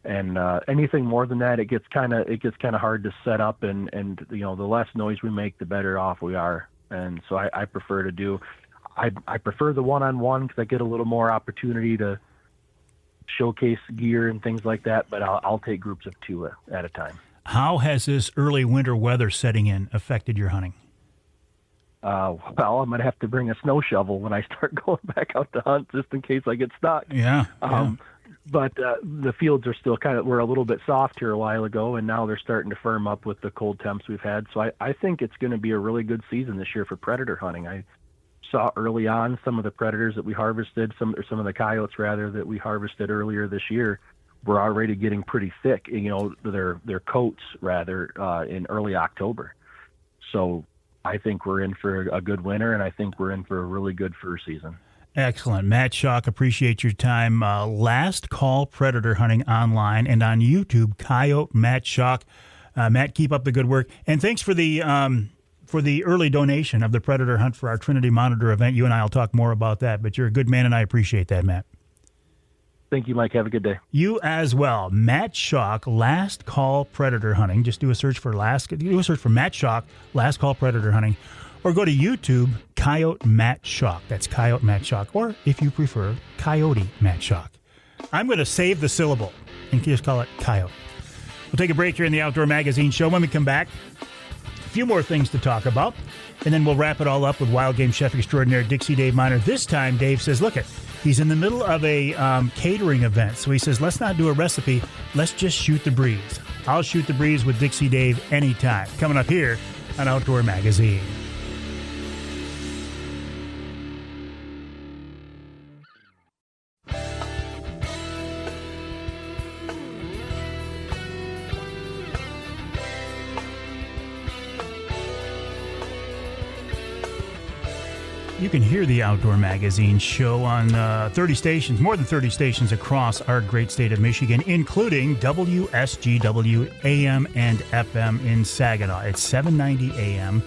And anything more than that, it gets kind of hard to set up, and the less noise we make, the better off we are. And so I prefer to do. I prefer the one-on-one because I get a little more opportunity to showcase gear and things like that. But I'll take groups of two at a time. How has this early winter weather setting in affected your hunting? Well, I'm going to have to bring a snow shovel when I start going back out to hunt, just in case I get stuck. Yeah. But the fields are still were a little bit soft here a while ago, and now they're starting to firm up with the cold temps we've had. So I think it's going to be a really good season this year for predator hunting. I saw early on some of the predators that we harvested, some of the coyotes rather that we harvested earlier this year were already getting pretty thick. Their coats rather in early October. So I think we're in for a good winter, and I think we're in for a really good fur season. Excellent. Matt Schalk, appreciate your time. Last Call Predator Hunting online and on YouTube, Coyote Matt Schalk. Matt, keep up the good work. And thanks for the early donation of the Predator Hunt for our Trinity Monitor event. You and I will talk more about that, but you're a good man, and I appreciate that, Matt. Thank you, Mike. Have a good day. You as well. Matt Schalk, Last Call Predator Hunting. Just do a search for Matt Schalk, Last Call Predator Hunting, or go to YouTube, Coyote Matt Schalk. That's Coyote Matt Schalk, or if you prefer, Coyote Matt Schalk. I'm going to save the syllable and just call it Coyote. We'll take a break here in the Outdoor Magazine show. When we come back, a few more things to talk about, and then we'll wrap it all up with wild game chef extraordinaire Dixie Dave Minar. This time, Dave says, look, he's in the middle of a catering event, so he says, let's not do a recipe, let's just shoot the breeze. I'll shoot the breeze with Dixie Dave anytime. Coming up here on Outdoor Magazine. You can hear the Outdoor Magazine show on 30 stations, more than 30 stations across our great state of Michigan, including WSGW AM and FM in Saginaw. It's 790 AM,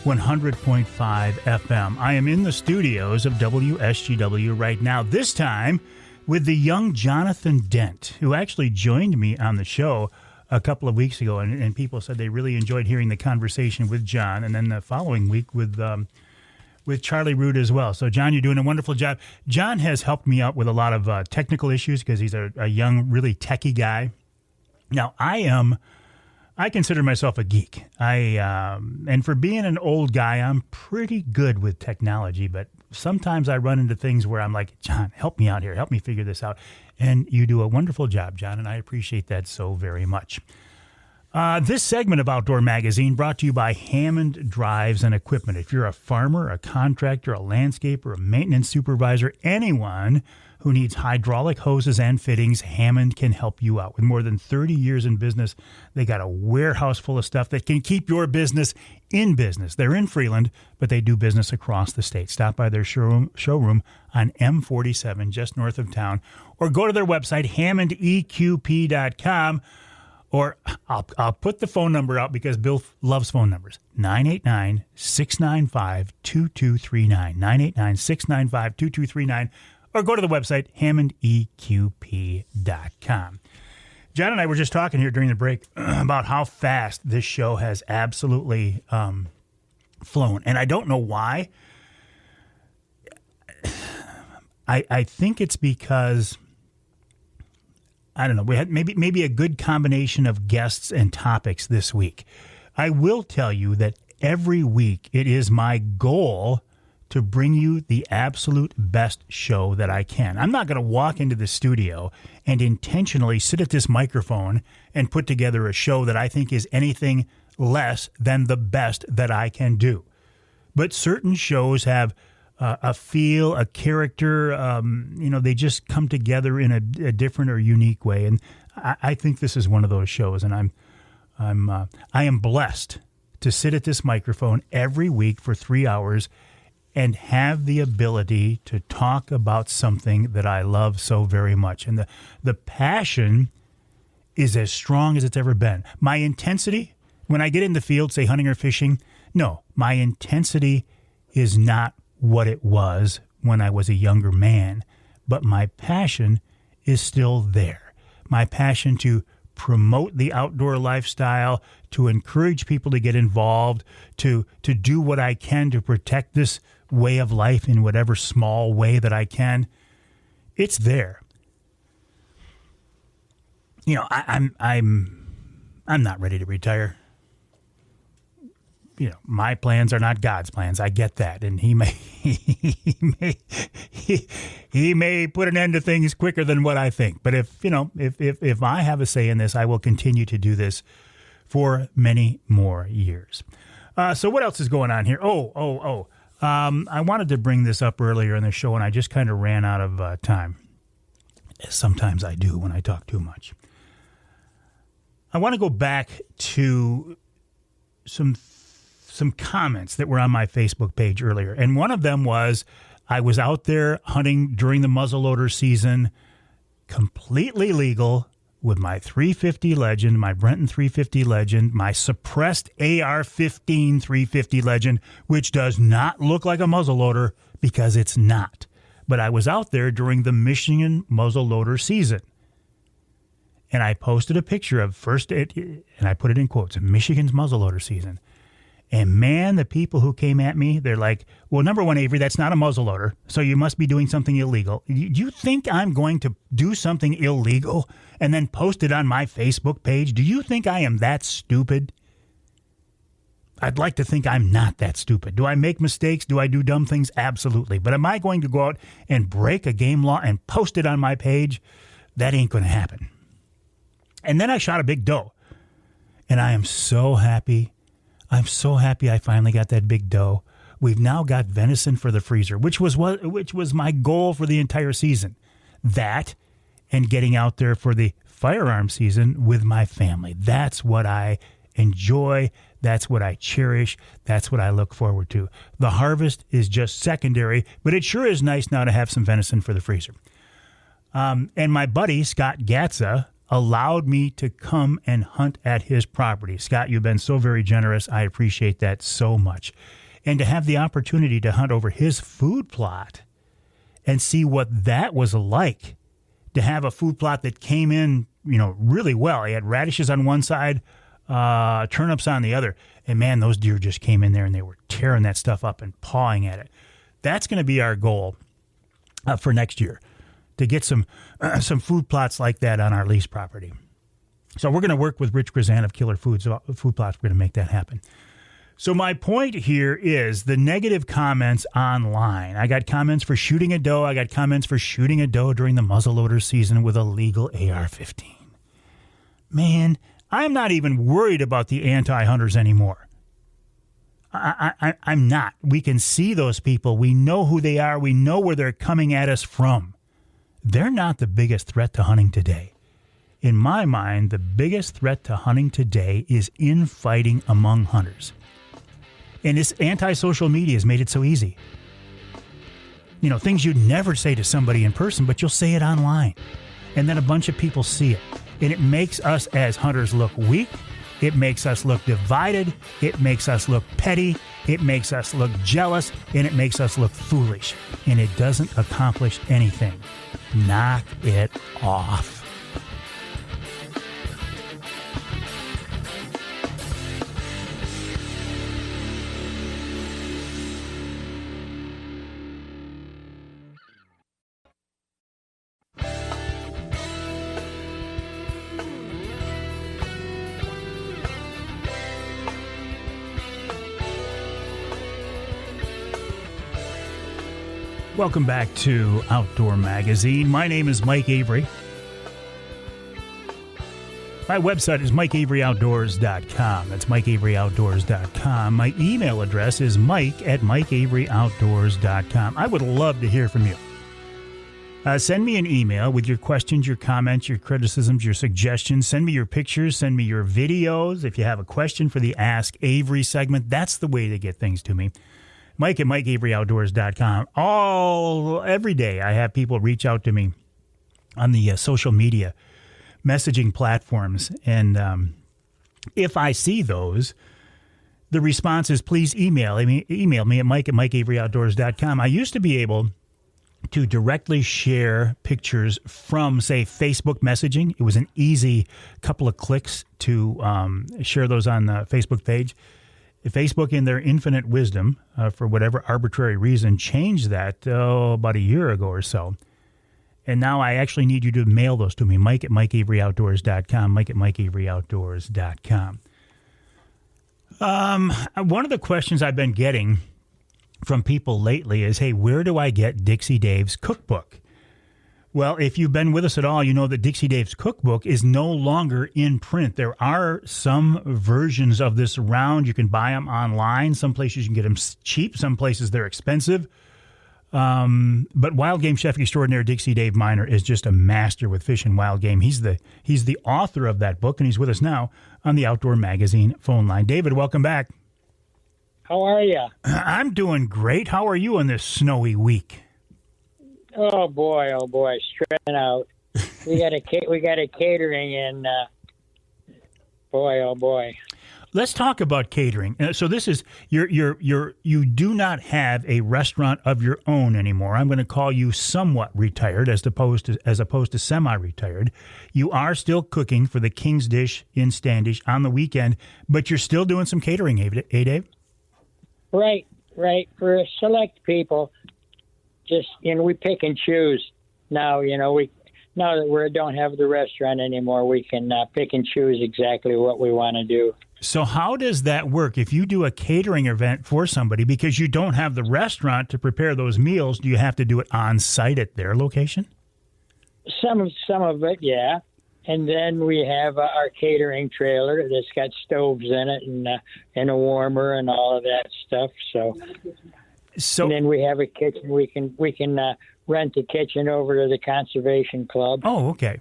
100.5 FM. I am in the studios of WSGW right now, this time with the young Jonathan Dent, who actually joined me on the show a couple of weeks ago, and people said they really enjoyed hearing the conversation with John, and then the following week with Charlie Root as well. So, John, you're doing a wonderful job. John has helped me out with a lot of technical issues because he's a young, really techie guy. Now, I consider myself a geek. And for being an old guy, I'm pretty good with technology, but sometimes I run into things where I'm like, John, help me out here. Help me figure this out. And you do a wonderful job, John, and I appreciate that so very much. This segment of Outdoor Magazine brought to you by Hammond Drives and Equipment. If you're a farmer, a contractor, a landscaper, a maintenance supervisor, anyone who needs hydraulic hoses and fittings, Hammond can help you out. With more than 30 years in business, they got a warehouse full of stuff that can keep your business in business. They're in Freeland, but they do business across the state. Stop by their showroom on M47, just north of town, or go to their website, hammondeqp.com. Or I'll put the phone number out because Bill loves phone numbers. 989-695-2239. 989-695-2239. Or go to the website, hammondeqp.com. John and I were just talking here during the break about how fast this show has absolutely flown. And I don't know why. I think it's because I don't know. We had maybe a good combination of guests and topics this week. I will tell you that every week it is my goal to bring you the absolute best show that I can. I'm not going to walk into the studio and intentionally sit at this microphone and put together a show that I think is anything less than the best that I can do. But certain shows have a feel, a character, they just come together in a different or unique way. And I think this is one of those shows, and I am blessed to sit at this microphone every week for 3 hours and have the ability to talk about something that I love so very much. And the passion is as strong as it's ever been. My intensity, when I get in the field, say hunting or fishing, no, my intensity is not what it was when I was a younger man, but my passion is still there. My passion to promote the outdoor lifestyle, to encourage people to get involved, to do what I can to protect this way of life in whatever small way that I can. It's there. I'm not ready to retire. My plans are not God's plans. I get that, and he may put an end to things quicker than what I think. But if I have a say in this, I will continue to do this for many more years. So what else is going on here? I wanted to bring this up earlier in the show, and I just kind of ran out of time. Sometimes I do when I talk too much. I want to go back to some comments that were on my Facebook page earlier. And one of them was, I was out there hunting during the muzzleloader season, completely legal, with my 350 Legend, my Brenton 350 Legend, my suppressed AR-15 350 Legend, which does not look like a muzzleloader because it's not. But I was out there during the Michigan muzzleloader season. And I posted a picture of and I put it in quotes, Michigan's muzzleloader season. And man, the people who came at me, they're like, well, number one, Avery, that's not a muzzleloader, so you must be doing something illegal. Do you think I'm going to do something illegal and then post it on my Facebook page? Do you think I am that stupid? I'd like to think I'm not that stupid. Do I make mistakes? Do I do dumb things? Absolutely. But am I going to go out and break a game law and post it on my page? That ain't going to happen. And then I shot a big doe. And I am so happy. I'm so happy I finally got that big doe. We've now got venison for the freezer, which was my goal for the entire season. That and getting out there for the firearm season with my family. That's what I enjoy. That's what I cherish. That's what I look forward to. The harvest is just secondary, but it sure is nice now to have some venison for the freezer. And my buddy, Scott Gatza, allowed me to come and hunt at his property. Scott, you've been so very generous. I appreciate that so much. And to have the opportunity to hunt over his food plot and see what that was like, to have a food plot that came in, really well. He had radishes on one side, turnips on the other. And man, those deer just came in there and they were tearing that stuff up and pawing at it. That's going to be our goal for next year, to get some food plots like that on our lease property. So we're going to work with Rich Grazan of Killer Foods, Food Plots. We're going to make that happen. So my point here is the negative comments online. I got comments for shooting a doe. I got comments for shooting a doe during the muzzleloader season with a legal AR-15. Man, I'm not even worried about the anti-hunters anymore. I'm not. We can see those people. We know who they are. We know where they're coming at us from. They're not the biggest threat to hunting today. In my mind, the biggest threat to hunting today is infighting among hunters. And this anti-social media has made it so easy. Things you'd never say to somebody in person, but you'll say it online. And then a bunch of people see it. And it makes us as hunters look weak. It makes us look divided. It makes us look petty. It makes us look jealous. And it makes us look foolish. And it doesn't accomplish anything. Knock it off. Welcome back to Outdoor Magazine. My name is Mike Avery. My website is MikeAveryOutdoors.com. That's MikeAveryOutdoors.com. My email address is Mike@MikeAveryOutdoors.com. I would love to hear from you. Send me an email with your questions, your comments, your criticisms, your suggestions. Send me your pictures. Send me your videos. If you have a question for the Ask Avery segment, that's the way to get things to me. Mike@MikeAveryOutdoors.com. Every day I have people reach out to me on the social media messaging platforms. And if I see those, the response is please email me at Mike@MikeAveryOutdoors.com. I used to be able to directly share pictures from, say, Facebook messaging. It was an easy couple of clicks to share those on the Facebook page. Facebook, in their infinite wisdom, for whatever arbitrary reason, changed that about a year ago or so. And now I actually need you to mail those to me, Mike@MikeAveryOutdoors.com, Mike@MikeAveryOutdoors.com. One of the questions I've been getting from people lately is, hey, where do I get Dixie Dave's cookbook? Well, if you've been with us at all, you know that Dixie Dave's cookbook is no longer in print. There are some versions of this around. You can buy them online. Some places you can get them cheap. Some places they're expensive. But wild game chef extraordinaire Dixie Dave Minar is just a master with fish and wild game. He's the author of that book, and he's with us now on the Outdoor Magazine phone line. David, welcome back. How are you? I'm doing great. How are you on this snowy week? Oh boy, stressing out. We got a catering, and boy. Let's talk about catering. So this is you do not have a restaurant of your own anymore. I'm going to call you somewhat retired as opposed to semi-retired. You are still cooking for the King's Dish in Standish on the weekend, but you're still doing some catering, eh, Dave? Right. For select people, just we pick and choose. Now now that we don't have the restaurant anymore, we can pick and choose exactly what we want to do. So how does that work? If you do a catering event for somebody, because you don't have the restaurant to prepare those meals, do you have to do it on site at their location? Some of it, yeah. And then we have our catering trailer that's got stoves in it and a warmer and all of that stuff. So and then we have a kitchen. We can rent the kitchen over to the Conservation Club. Oh, okay.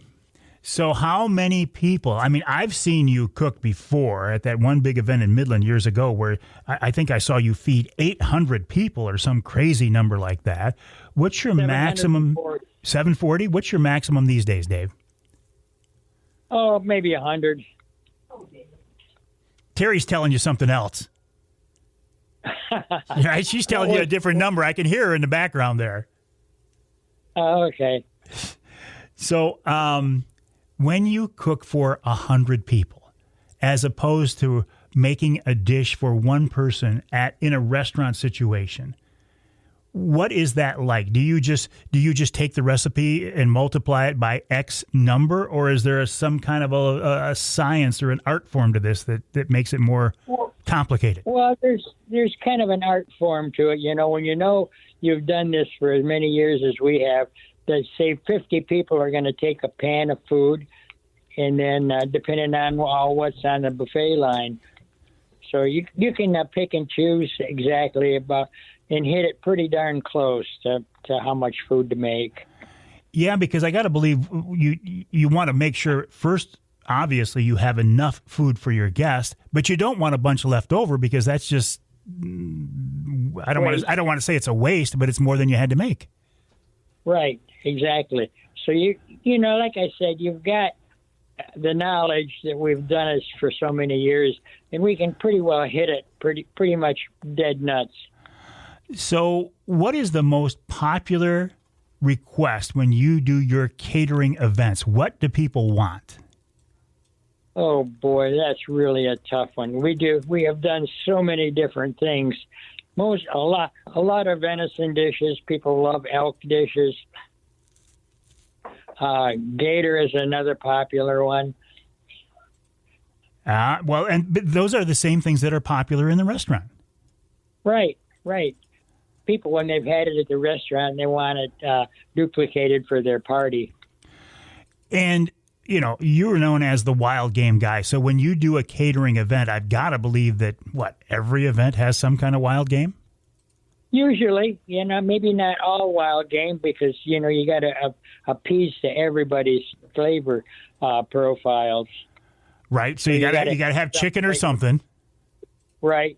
So how many people? I mean, I've seen you cook before at that one big event in Midland years ago where I think I saw you feed 800 people or some crazy number like that. What's your maximum? 740? What's your maximum these days, Dave? Oh, maybe 100. Terry's telling you something else. Right? She's telling you a different number. I can hear her in the background there. Oh, okay. So when you cook for 100 people, as opposed to making a dish for one person in a restaurant situation, what is that like? Do you just take the recipe and multiply it by X number, or is there some kind of a science or an art form to this that makes it more complicated? Well, there's kind of an art form to it. When you've done this for as many years as we have, that say 50 people are going to take a pan of food, and then depending on what's on the buffet line, so you can pick and choose exactly about and hit it pretty darn close to how much food to make. Yeah, because I got to believe you want to make sure first, obviously, you have enough food for your guest, but you don't want a bunch left over because that's just I don't want to say it's a waste, but it's more than you had to make. Right, exactly. So you like I said, you've got the knowledge that we've done this for so many years, and we can pretty well hit it pretty much dead nuts. So what is the most popular request when you do your catering events? What do people want? Oh boy, that's really a tough one. We have done so many different things. A lot of venison dishes. People love elk dishes. Gator is another popular one. But those are the same things that are popular in the restaurant. Right. people when they've had it at the restaurant and they want it duplicated for their party. And, you know, you're known as the wild game guy. So when you do a catering event, I've got to believe that, every event has some kind of wild game? Usually, you know, maybe not all wild game because, you know, you got to appease to everybody's flavor profiles. Right. So you got to have chicken or something. Right.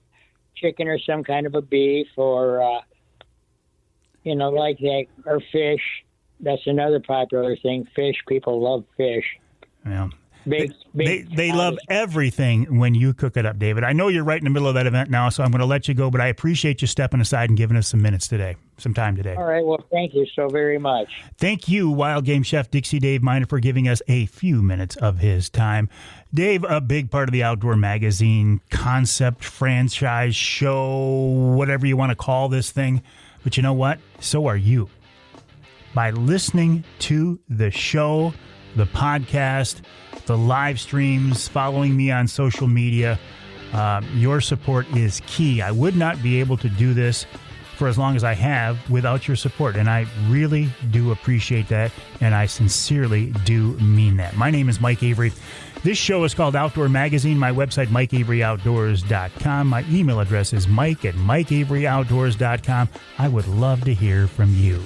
Chicken or some kind of a beef or, you know, like that, or fish. That's another popular thing. Fish. People love fish. Yeah. They love everything when you cook it up, David. I know you're right in the middle of that event now, so I'm going to let you go, but I appreciate you stepping aside and giving us some time today. All right. Well, thank you so very much. Thank you, Wild Game Chef Dixie Dave Minar, for giving us a few minutes of his time. Dave, a big part of the Outdoor Magazine concept, franchise, show, whatever you want to call this thing. But you know what? So are you. By listening to the show, the podcast, the live streams, following me on social media, your support is key. I would not be able to do this for as long as I have without your support, and I really do appreciate that, and I sincerely do mean that. My name is Mike Avery. This show is called Outdoor Magazine. My website, MikeAveryOutdoors.com. My email address is mike@MikeAveryOutdoors.com. I would love to hear from you.